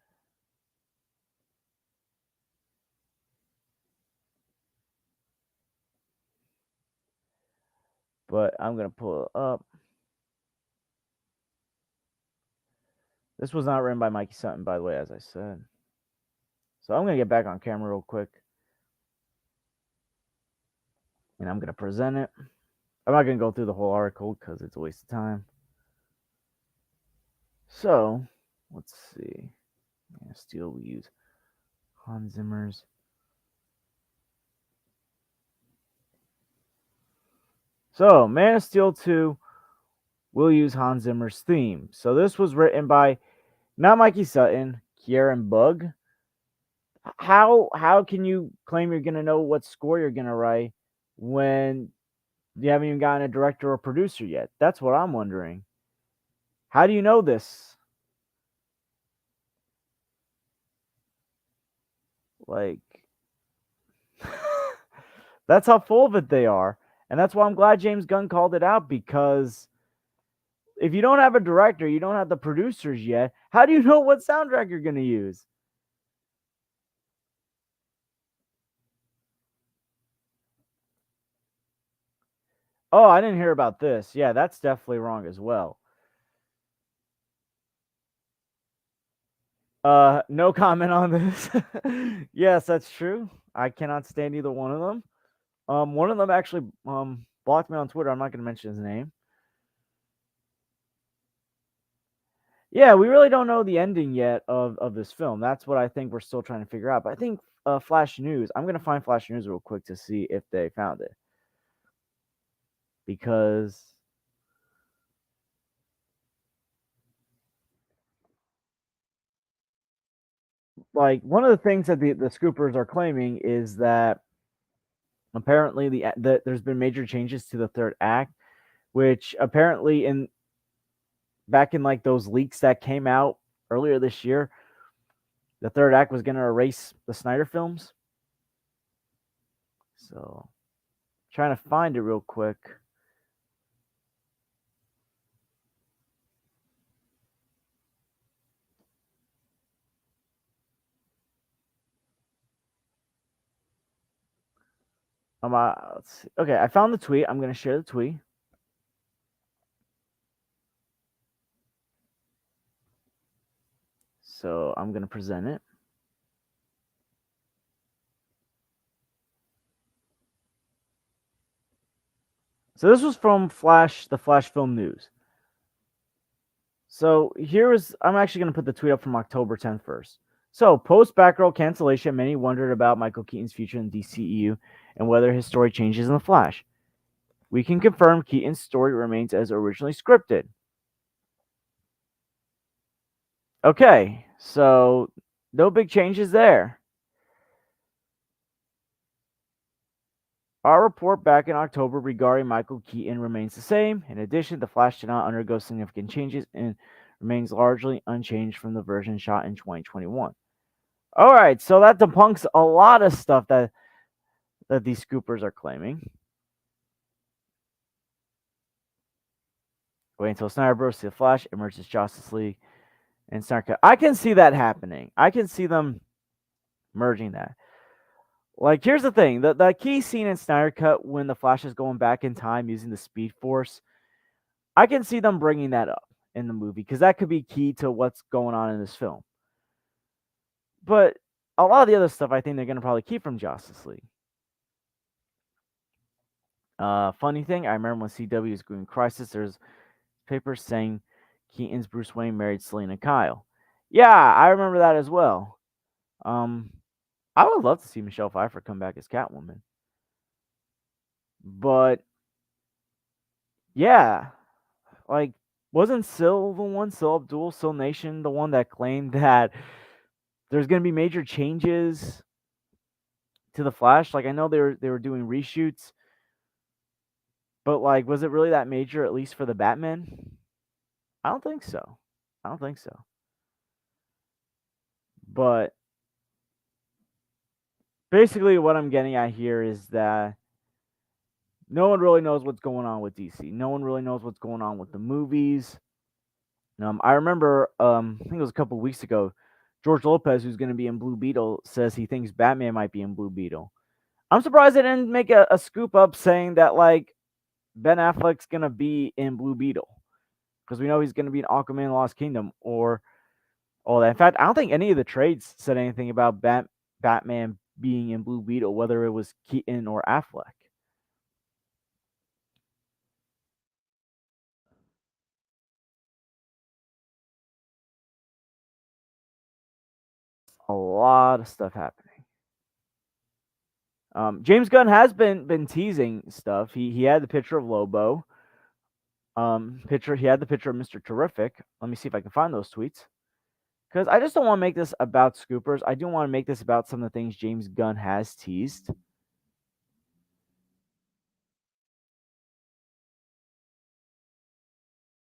A: But I'm gonna pull it up. This was not written by Mikey Sutton, by the way, as I said. So I'm gonna get back on camera real quick. And I'm gonna present it. I'm not gonna go through the whole article because it's a waste of time. So let's see. Man of Steel, we use Hans Zimmer's. So Man of Steel 2 will use Hans Zimmer's theme. So this was written by not Mikey Sutton, Kieran Bug. How can you claim you're gonna know what score you're gonna write when you haven't even gotten a director or producer yet? That's what I'm wondering. How do you know this? Like, that's how full of it they are. And that's why I'm glad James Gunn called it out, because if you don't have a director, you don't have the producers yet, how do you know what soundtrack you're going to use? Oh, I didn't hear about this. Yeah, that's definitely wrong as well. No comment on this. Yes, that's true. I cannot stand either one of them. One of them actually blocked me on Twitter. I'm not going to mention his name. Yeah, we really don't know the ending yet of this film. That's what I think we're still trying to figure out. But I think Flash News. I'm gonna find Flash News real quick to see if they found it, because like one of the things that the scoopers are claiming is that apparently there's been major changes to the third act, which apparently in back in like those leaks that came out earlier this year, the third act was gonna erase the Snyder films. So trying to find it real quick. Let's see. Okay, I found the tweet. I'm gonna share the tweet. So I'm gonna present it. So this was from the Flash Film News. So I'm actually gonna put the tweet up from October 10th first. So post Batgirl cancellation, many wondered about Michael Keaton's future in the DCEU and whether his story changes in the Flash. We can confirm Keaton's story remains as originally scripted. Okay, so no big changes there. Our report back in October regarding Michael Keaton remains the same. In addition, the Flash did not undergo significant changes and remains largely unchanged from the version shot in 2021. All right, so that debunks a lot of stuff that these scoopers are claiming. Wait until Snyder Bros. The Flash emerges Justice League and Snyder Cut. I can see that happening. I can see them merging that. Like, here's the thing: the key scene in Snyder Cut when the Flash is going back in time using the Speed Force, I can see them bringing that up in the movie because that could be key to what's going on in this film. But a lot of the other stuff, I think they're gonna probably keep from Justice League. Funny thing, I remember when CW was doing Crisis, there's papers saying Keaton's Bruce Wayne married Selena Kyle. Yeah, I remember that as well. Um, I would love to see Michelle Pfeiffer come back as Catwoman, but yeah, like, wasn't Syl Abdul, Syl Nation, the one that claimed that there's gonna be major changes to the Flash? Like, I know they were doing reshoots, but like, was it really that major? At least for the Batman? I don't think so. I don't think so. But basically, what I'm getting at here is that no one really knows what's going on with DC. No one really knows what's going on with the movies. I remember, I think it was a couple weeks ago, George Lopez, who's going to be in Blue Beetle, says he thinks Batman might be in Blue Beetle. I'm surprised they didn't make a scoop up saying that like Ben Affleck's going to be in Blue Beetle because we know he's going to be in Aquaman Lost Kingdom or all that. In fact, I don't think any of the trades said anything about Batman being in Blue Beetle, whether it was Keaton or Affleck. A lot of stuff happening. James Gunn has been teasing stuff. He had the picture of Lobo. He had the picture of Mr. Terrific. Let me see if I can find those tweets. Because I just don't want to make this about scoopers. I do want to make this about some of the things James Gunn has teased.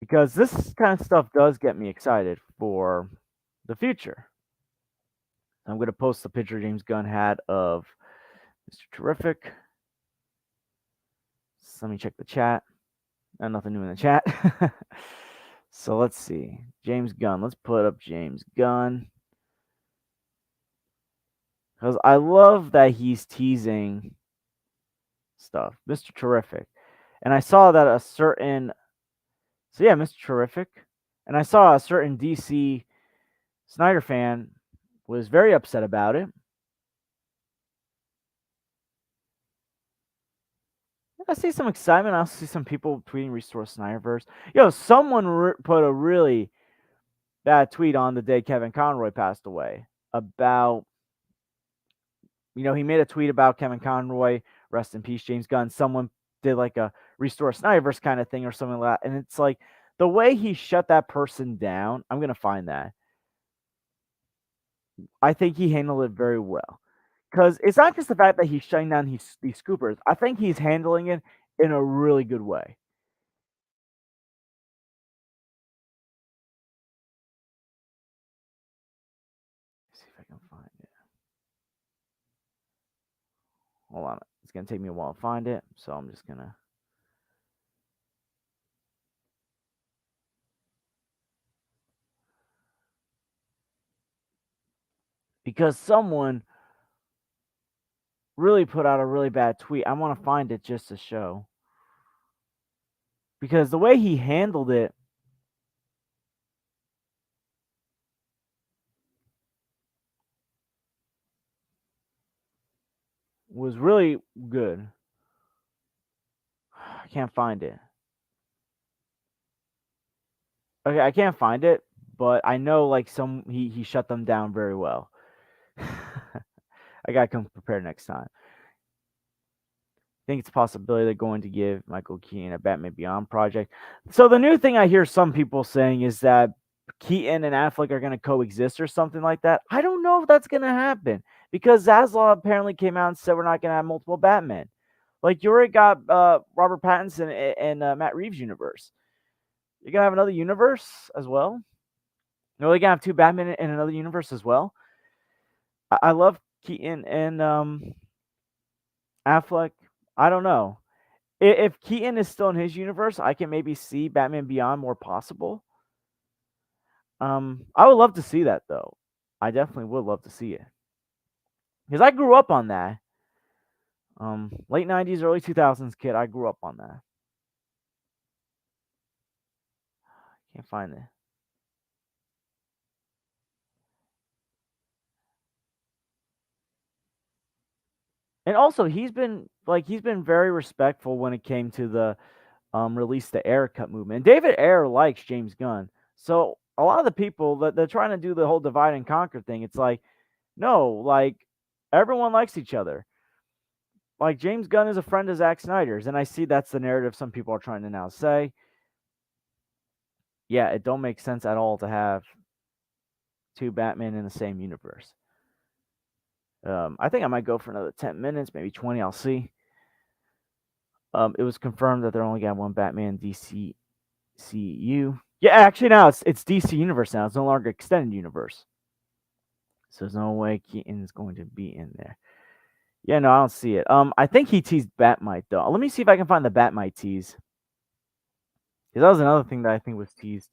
A: Because this kind of stuff does get me excited for the future. I'm going to post the picture James Gunn had of Mr. Terrific. So let me check the chat. Nothing new in the chat. So let's see. James Gunn. Let's put up James Gunn. Because I love that he's teasing stuff. Mr. Terrific. And I saw that a certain. So yeah, Mr. Terrific. And I saw a certain DC Snyder fan was very upset about it. I see some excitement. I also see some people tweeting "Restore Snyderverse." Yo, someone put a really bad tweet on the day Kevin Conroy passed away about. He made a tweet about Kevin Conroy, rest in peace, James Gunn. Someone did like a "Restore Snyderverse" kind of thing or something like that, and it's like the way he shut that person down. I'm gonna find that. I think he handled it very well. Because it's not just the fact that he's shutting down these scoopers. I think he's handling it in a really good way. Let's see if I can find it. Hold on. It's going to take me a while to find it. So I'm just going to. Because someone really put out a really bad tweet. I want to find it just to show. Because the way he handled it was really good. I can't find it. Okay, I can't find it, but I know like he shut them down very well. I gotta come prepared next time. Think it's a possibility they're going to give Michael Keaton a Batman Beyond project. So the new thing I hear some people saying is that Keaton and Affleck are going to coexist or something like that. I don't know if that's going to happen because Zaslav apparently came out and said we're not going to have multiple Batmen. Like you already got Robert Pattinson and Matt Reeves' universe. You're going to have another universe as well. You're only going to have two Batmen in another universe as well. I love Keaton and Affleck. I don't know. If Keaton is still in his universe, I can maybe see Batman Beyond more possible. I would love to see that though. I definitely would love to see it because I grew up on that. Late 90s, early 2000s kid. I grew up on that. Can't find it. And also, he's been very respectful when it came to the release the Air cut movement. And David Ayer likes James Gunn. So a lot of the people that they're trying to do the whole divide and conquer thing, it's like, no, like everyone likes each other. Like James Gunn is a friend of Zack Snyder's, and I see that's the narrative some people are trying to now say. Yeah, it don't make sense at all to have two Batman in the same universe. I think I might go for another 10 minutes, maybe 20. I'll see. It was confirmed that they're only got one Batman DCU. Yeah, actually now it's DC Universe now. It's no longer extended universe. So there's no way Keaton is going to be in there. Yeah, no, I don't see it. I think he teased Batmite though. Let me see if I can find the Batmite tease. Because that was another thing that I think was teased.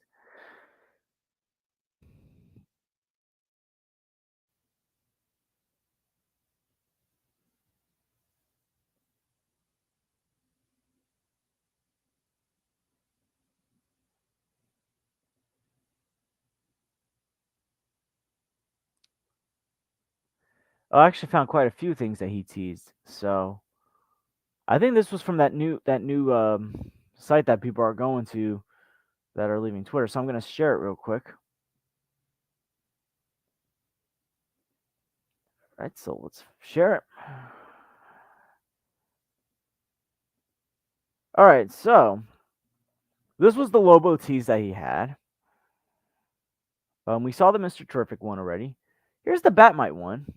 A: I actually found quite a few things that he teased. So I think this was from that new site that people are going to that are leaving Twitter. So I'm gonna share it real quick. All right, so let's share it. All right, so this was the Lobo tease that he had. We saw the Mr. Terrific one already. Here's the Batmite one.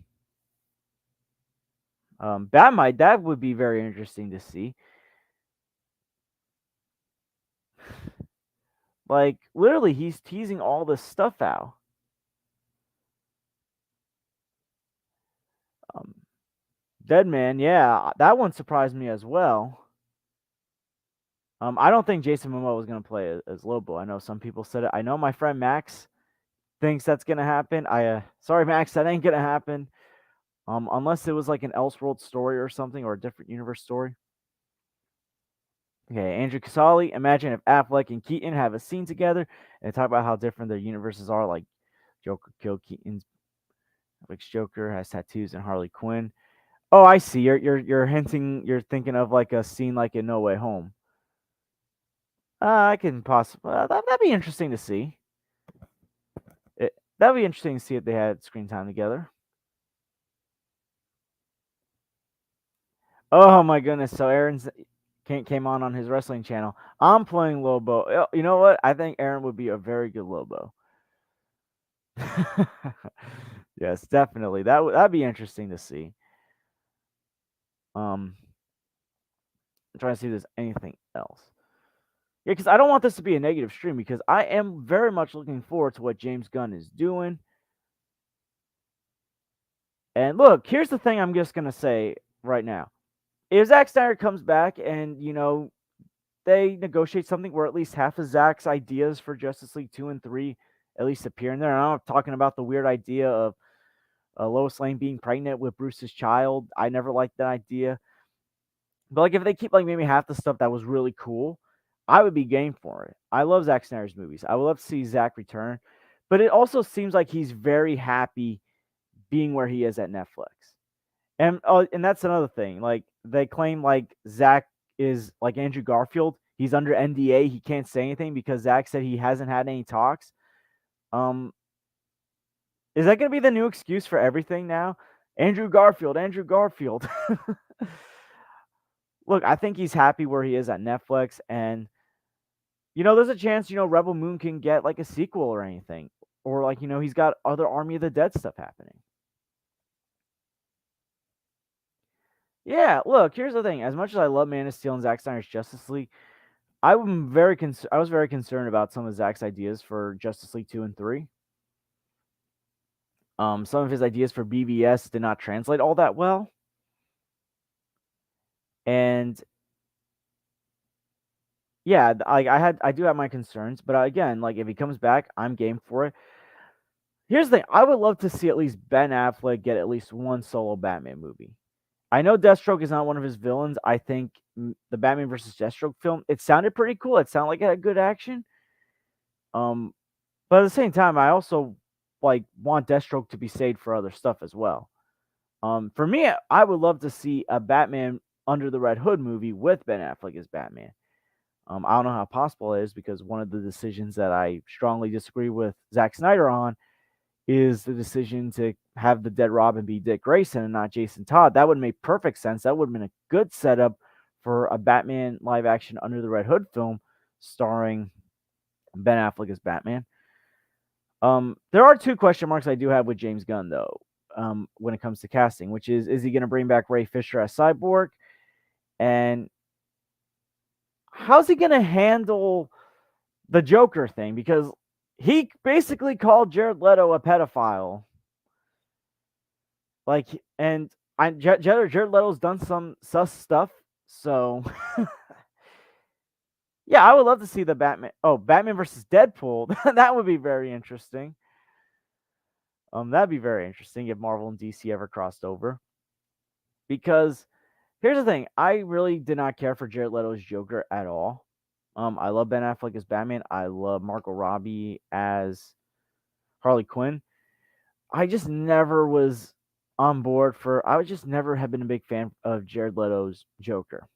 A: Batmite, that would be very interesting to see. Like, literally, he's teasing all this stuff out. Um, Deadman, yeah, that one surprised me as well. I don't think Jason Momoa was going to play as Lobo. I know some people said it. I know my friend Max thinks that's going to happen. Sorry, Max, that ain't going to happen. Unless it was like an Elseworld story or something, or a different universe story. Okay, Andrew Casali. Imagine if Affleck and Keaton have a scene together and talk about how different their universes are. Like Joker killed Keaton's Affleck's Joker has tattoos and Harley Quinn. Oh, I see. You're hinting. You're thinking of like a scene like in No Way Home. I can possibly that'd be interesting to see. That'd be interesting to see if they had screen time together. Oh my goodness! So Aaron's came on his wrestling channel. I'm playing Lobo. You know what? I think Aaron would be a very good Lobo. Yes, definitely. That'd be interesting to see. I'm trying to see if there's anything else. Yeah, because I don't want this to be a negative stream because I am very much looking forward to what James Gunn is doing. And look, here's the thing I'm just gonna say right now. If Zack Snyder comes back and they negotiate something where at least half of Zack's ideas for Justice League 2 and 3 at least appear in there. And I'm not talking about the weird idea of Lois Lane being pregnant with Bruce's child. I never liked that idea. But like if they keep like maybe half the stuff that was really cool, I would be game for it. I love Zack Snyder's movies. I would love to see Zack return. But it also seems like he's very happy being where he is at Netflix. And that's another thing. Like they claim like Zack is like Andrew Garfield. He's under NDA. He can't say anything because Zack said he hasn't had any talks. Um, is that going to be the new excuse for everything now? Andrew Garfield, Andrew Garfield. Look, I think he's happy where he is at Netflix, and there's a chance Rebel Moon can get like a sequel or anything, or like he's got other Army of the Dead stuff happening. Yeah, look, here's the thing. As much as I love Man of Steel and Zack Snyder's Justice League, I was very concerned about some of Zack's ideas for Justice League 2 and 3. Some of his ideas for BVS did not translate all that well. And yeah, I do have my concerns, but again, like if he comes back, I'm game for it. Here's the thing. I would love to see at least Ben Affleck get at least one solo Batman movie. I know Deathstroke is not one of his villains. I think the Batman versus Deathstroke film, it sounded pretty cool. It sounded like it had good action. Um, but at the same time, I also like want Deathstroke to be saved for other stuff as well. For me, I would love to see a Batman Under the Red Hood movie with Ben Affleck as Batman. I don't know how possible it is because one of the decisions that I strongly disagree with Zack Snyder on is the decision to have the dead Robin be Dick Grayson and not Jason Todd. That would make perfect sense. That would have been a good setup for a Batman live action Under the Red Hood film starring Ben Affleck as Batman. There are two question marks I do have with James Gunn though, when it comes to casting, which is he going to bring back Ray Fisher as Cyborg, and how's he going to handle the Joker thing? Because he basically called Jared Leto a pedophile. Like, and Jared Leto's done some sus stuff, so yeah, I would love to see the Batman. Oh, Batman versus Deadpool. That would be very interesting. That'd be very interesting if Marvel and DC ever crossed over. Because here's the thing, I really did not care for Jared Leto's Joker at all. I love Ben Affleck as Batman. I love Margot Robbie as Harley Quinn. I just never was on board for. I would just never have been a big fan of Jared Leto's Joker.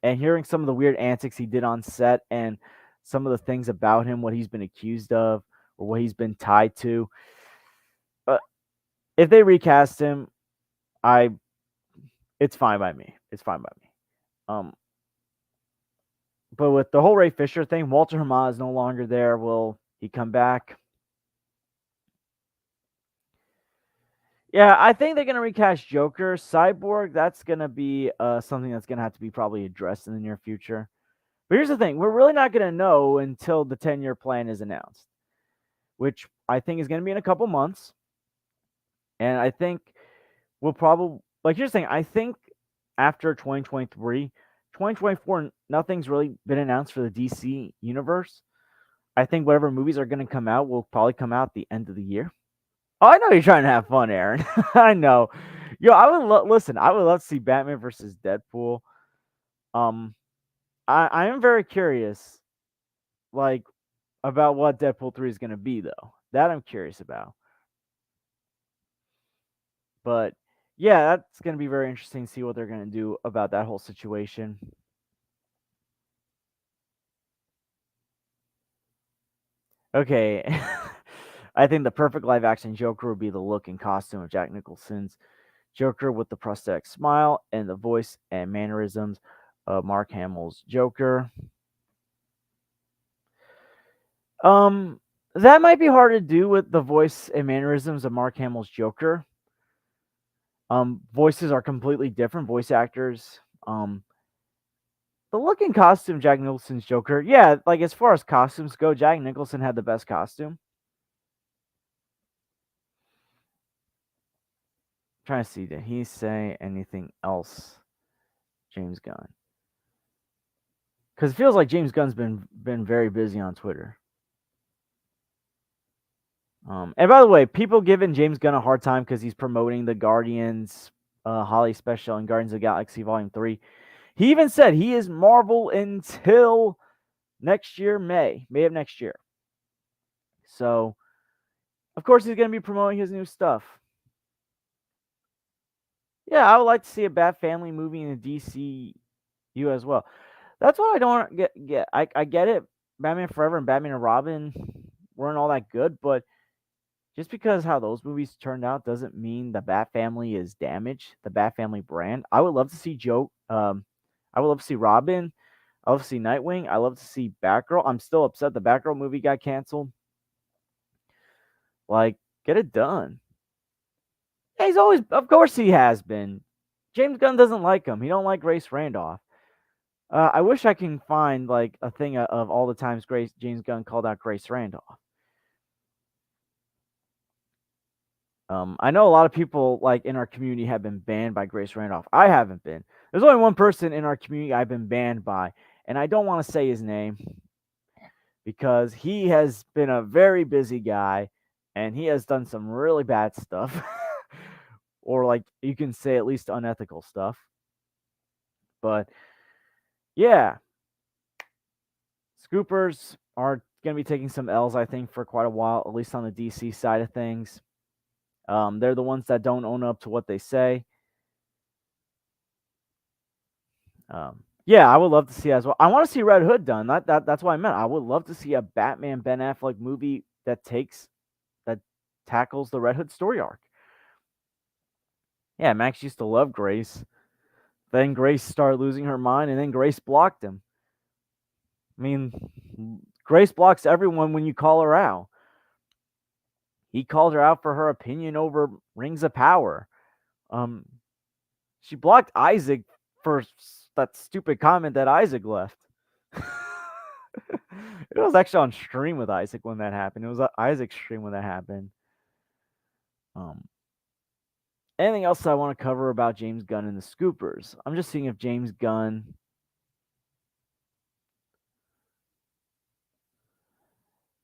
A: And hearing some of the weird antics he did on set and some of the things about him, what he's been accused of or what he's been tied to. If they recast him, I it's fine by me. It's fine by me. But with the whole Ray Fisher thing, Walter Hamada is no longer there. Will he come back? Yeah, I think they're gonna recast Joker. Cyborg, that's gonna be something that's gonna have to be probably addressed in the near future. But here's the thing: we're really not gonna know until the 10-year plan is announced, which I think is gonna be in a couple months. And I think we'll probably here's the thing: I think after 2023, 2024, nothing's really been announced for the DC universe. I think whatever movies are gonna come out will probably come out at the end of the year. Oh, I know you're trying to have fun, Aaron. I know. Yo, I would listen. I would love to see Batman versus Deadpool. Um, I am very curious, like about what Deadpool 3 is gonna be, though. That I'm curious about. But yeah, that's gonna be very interesting to see what they're gonna do about that whole situation. Okay, I think the perfect live action Joker would be the look and costume of Jack Nicholson's Joker with the prosthetic smile and the voice and mannerisms of Mark Hamill's Joker. That might be hard to do with the voice and mannerisms of Mark Hamill's Joker. Voices are completely different, voice actors. The look and costume Jack Nicholson's Joker, yeah, like as far as costumes go, Jack Nicholson had the best costume. I'm trying to see, did he say anything else, James Gunn? Because it feels like James Gunn's been very busy on Twitter. And by the way, people giving James Gunn a hard time because he's promoting the Guardians Holiday Special and Guardians of the Galaxy Volume 3. He even said he is Marvel until next year, May of next year. So, of course, he's going to be promoting his new stuff. Yeah, I would like to see a Bat Family movie in the DCU as well. That's what I don't get. I get it. Batman Forever and Batman and Robin weren't all that good, but just because how those movies turned out doesn't mean the Bat Family is damaged. The Bat Family brand. I would love to see Joe. I would love to see Robin. I love to see Nightwing. I love to see Batgirl. I'm still upset the Batgirl movie got canceled. Like, get it done. Yeah, he's always, of course, he has been. James Gunn doesn't like him. He don't like Grace Randolph. I wish I can find like a thing of all the times James Gunn called out Grace Randolph. I know a lot of people like in our community have been banned by Grace Randolph. I haven't been. There's only one person in our community I've been banned by, and I don't want to say his name because he has been a very busy guy and he has done some really bad stuff. or like you can say at least unethical stuff. But yeah, Scoopers are going to be taking some L's, I think, for quite a while, at least on the DC side of things. They're the ones that don't own up to what they say. Yeah, I would love to see as well. I want to see Red Hood done. That's what I meant. I would love to see a Batman Ben Affleck movie that tackles the Red Hood story arc. Yeah, Max used to love Grace. Then Grace started losing her mind, and then Grace blocked him. I mean, Grace blocks everyone when you call her out. He called her out for her opinion over Rings of Power. Um, she blocked Isaac for that stupid comment that Isaac left. It was actually on stream with Isaac when that happened. It was Isaac's stream when that happened. Um, Anything else I want to cover about James Gunn and the Scoopers? I'm just seeing if James Gunn.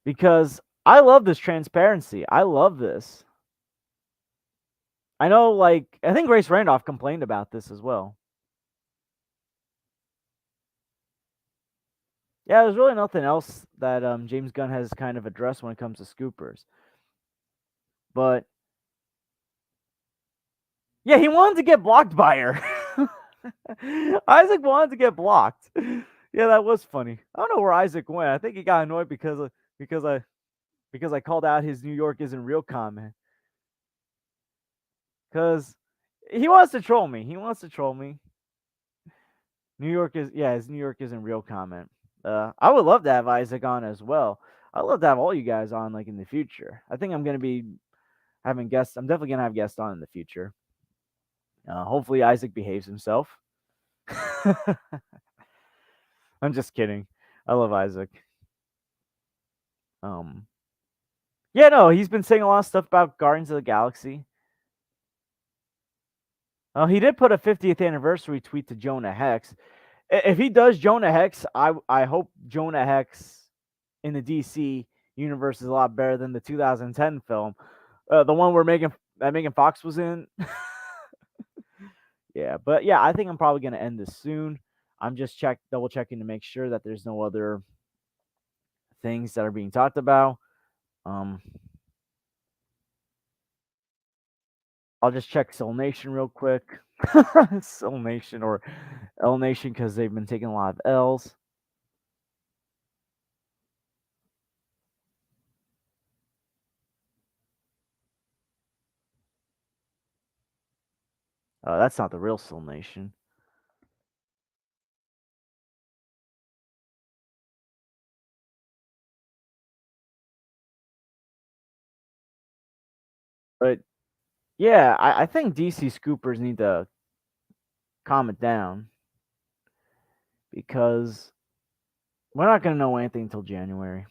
A: Because I love this transparency. I love this. I know, like, I think Grace Randolph complained about this as well. Yeah, there's really nothing else that James Gunn has kind of addressed when it comes to Scoopers. But yeah, he wanted to get blocked by her. Isaac wanted to get blocked. Yeah, that was funny. I don't know where Isaac went. I think he got annoyed because I called out his New York isn't real comment. Because he wants to troll me. He wants to troll me. His New York isn't real comment. I would love to have Isaac on as well. I'd love to have all you guys on like in the future. I think I'm gonna be having guests. I'm definitely gonna have guests on in the future. Hopefully Isaac behaves himself. I'm just kidding. I love Isaac. Um, yeah, no, he's been saying a lot of stuff about Guardians of the Galaxy. He did put a 50th anniversary tweet to Jonah Hex. If he does Jonah Hex, I hope Jonah Hex in the DC universe is a lot better than the 2010 film, the one where Megan Fox was in. Yeah, but yeah, I think I'm probably gonna end this soon. I'm just double checking to make sure that there's no other things that are being talked about. Um, I'll just check Soul Nation real quick. Soul Nation or L Nation because they've been taking a lot of L's. That's not the real Soul Nation. But yeah, I think DC Scoopers need to calm it down because we're not going to know anything until January.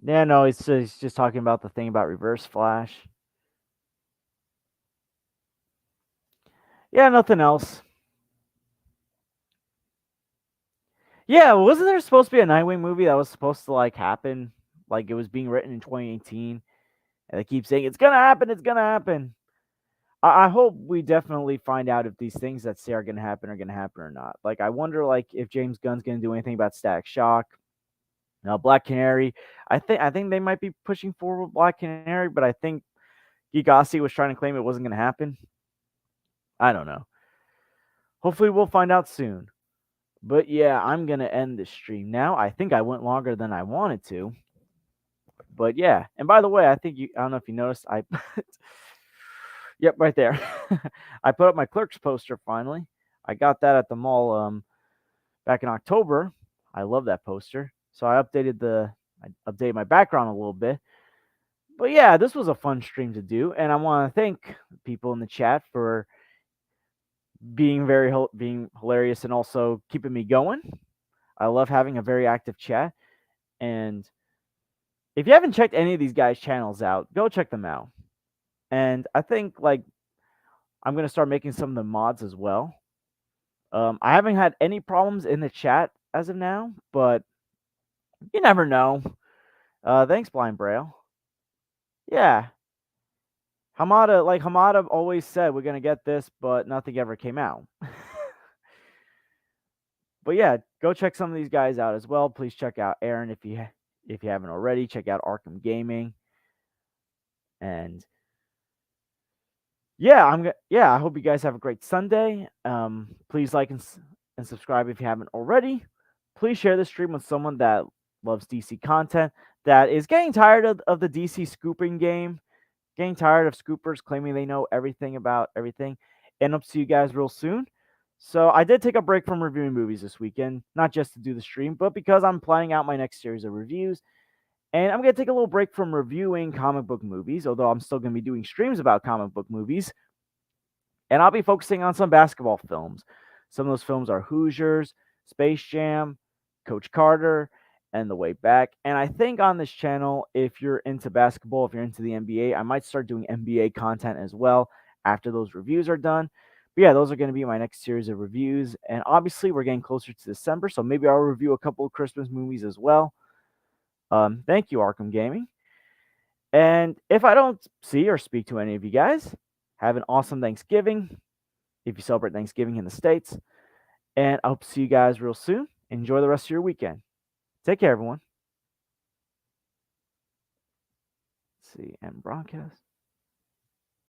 A: Yeah, no, it's just talking about the thing about Reverse Flash. Yeah, nothing else. Yeah, wasn't there supposed to be a Nightwing movie that was supposed to like happen? Like it was being written in 2018, and they keep saying it's gonna happen, it's gonna happen. I hope we definitely find out if these things that say are gonna happen or not. Like I wonder, like if James Gunn's gonna do anything about Static Shock. Now, Black Canary, I think they might be pushing forward with Black Canary, but I think Gigassi was trying to claim it wasn't gonna happen. I don't know. Hopefully, we'll find out soon. But yeah, I'm gonna end this stream now. I think I went longer than I wanted to. But yeah, and by the way, I don't know if you noticed, yep, right there. I put up my Clerks poster finally. I got that at the mall back in October. I love that poster. So I updated my background a little bit. But yeah, this was a fun stream to do, and I want to thank people in the chat for being being hilarious and also keeping me going. I love having a very active chat, and if you haven't checked any of these guys' channels out, go check them out. And I think like I'm gonna start making some of the mods as well. I haven't had any problems in the chat as of now, but you never know. Thanks, Blind Braille. Yeah. Hamada always said we're gonna get this, but nothing ever came out. But yeah, go check some of these guys out as well. Please check out Aaron if you haven't already. Check out Arkham Gaming. And yeah, I hope you guys have a great Sunday. Please like and subscribe if you haven't already. Please share this stream with someone that loves DC content, that is getting tired of the DC scooping game, getting tired of scoopers claiming they know everything about everything. And I'll see you guys real soon. So I did take a break from reviewing movies this weekend, not just to do the stream, but because I'm planning out my next series of reviews. And I'm going to take a little break from reviewing comic book movies, although I'm still going to be doing streams about comic book movies. And I'll be focusing on some basketball films. Some of those films are Hoosiers, Space Jam, Coach Carter, and The Way Back. And I think on this channel, if you're into basketball, if you're into the NBA, I might start doing NBA content as well after those reviews are done. But yeah, those are going to be my next series of reviews. And obviously, we're getting closer to December, so maybe I'll review a couple of Christmas movies as well. Thank you, Arkham Gaming. And if I don't see or speak to any of you guys, have an awesome Thanksgiving if you celebrate Thanksgiving in the States. And I hope to see you guys real soon. Enjoy the rest of your weekend. Take care, everyone. Let's see, and broadcast.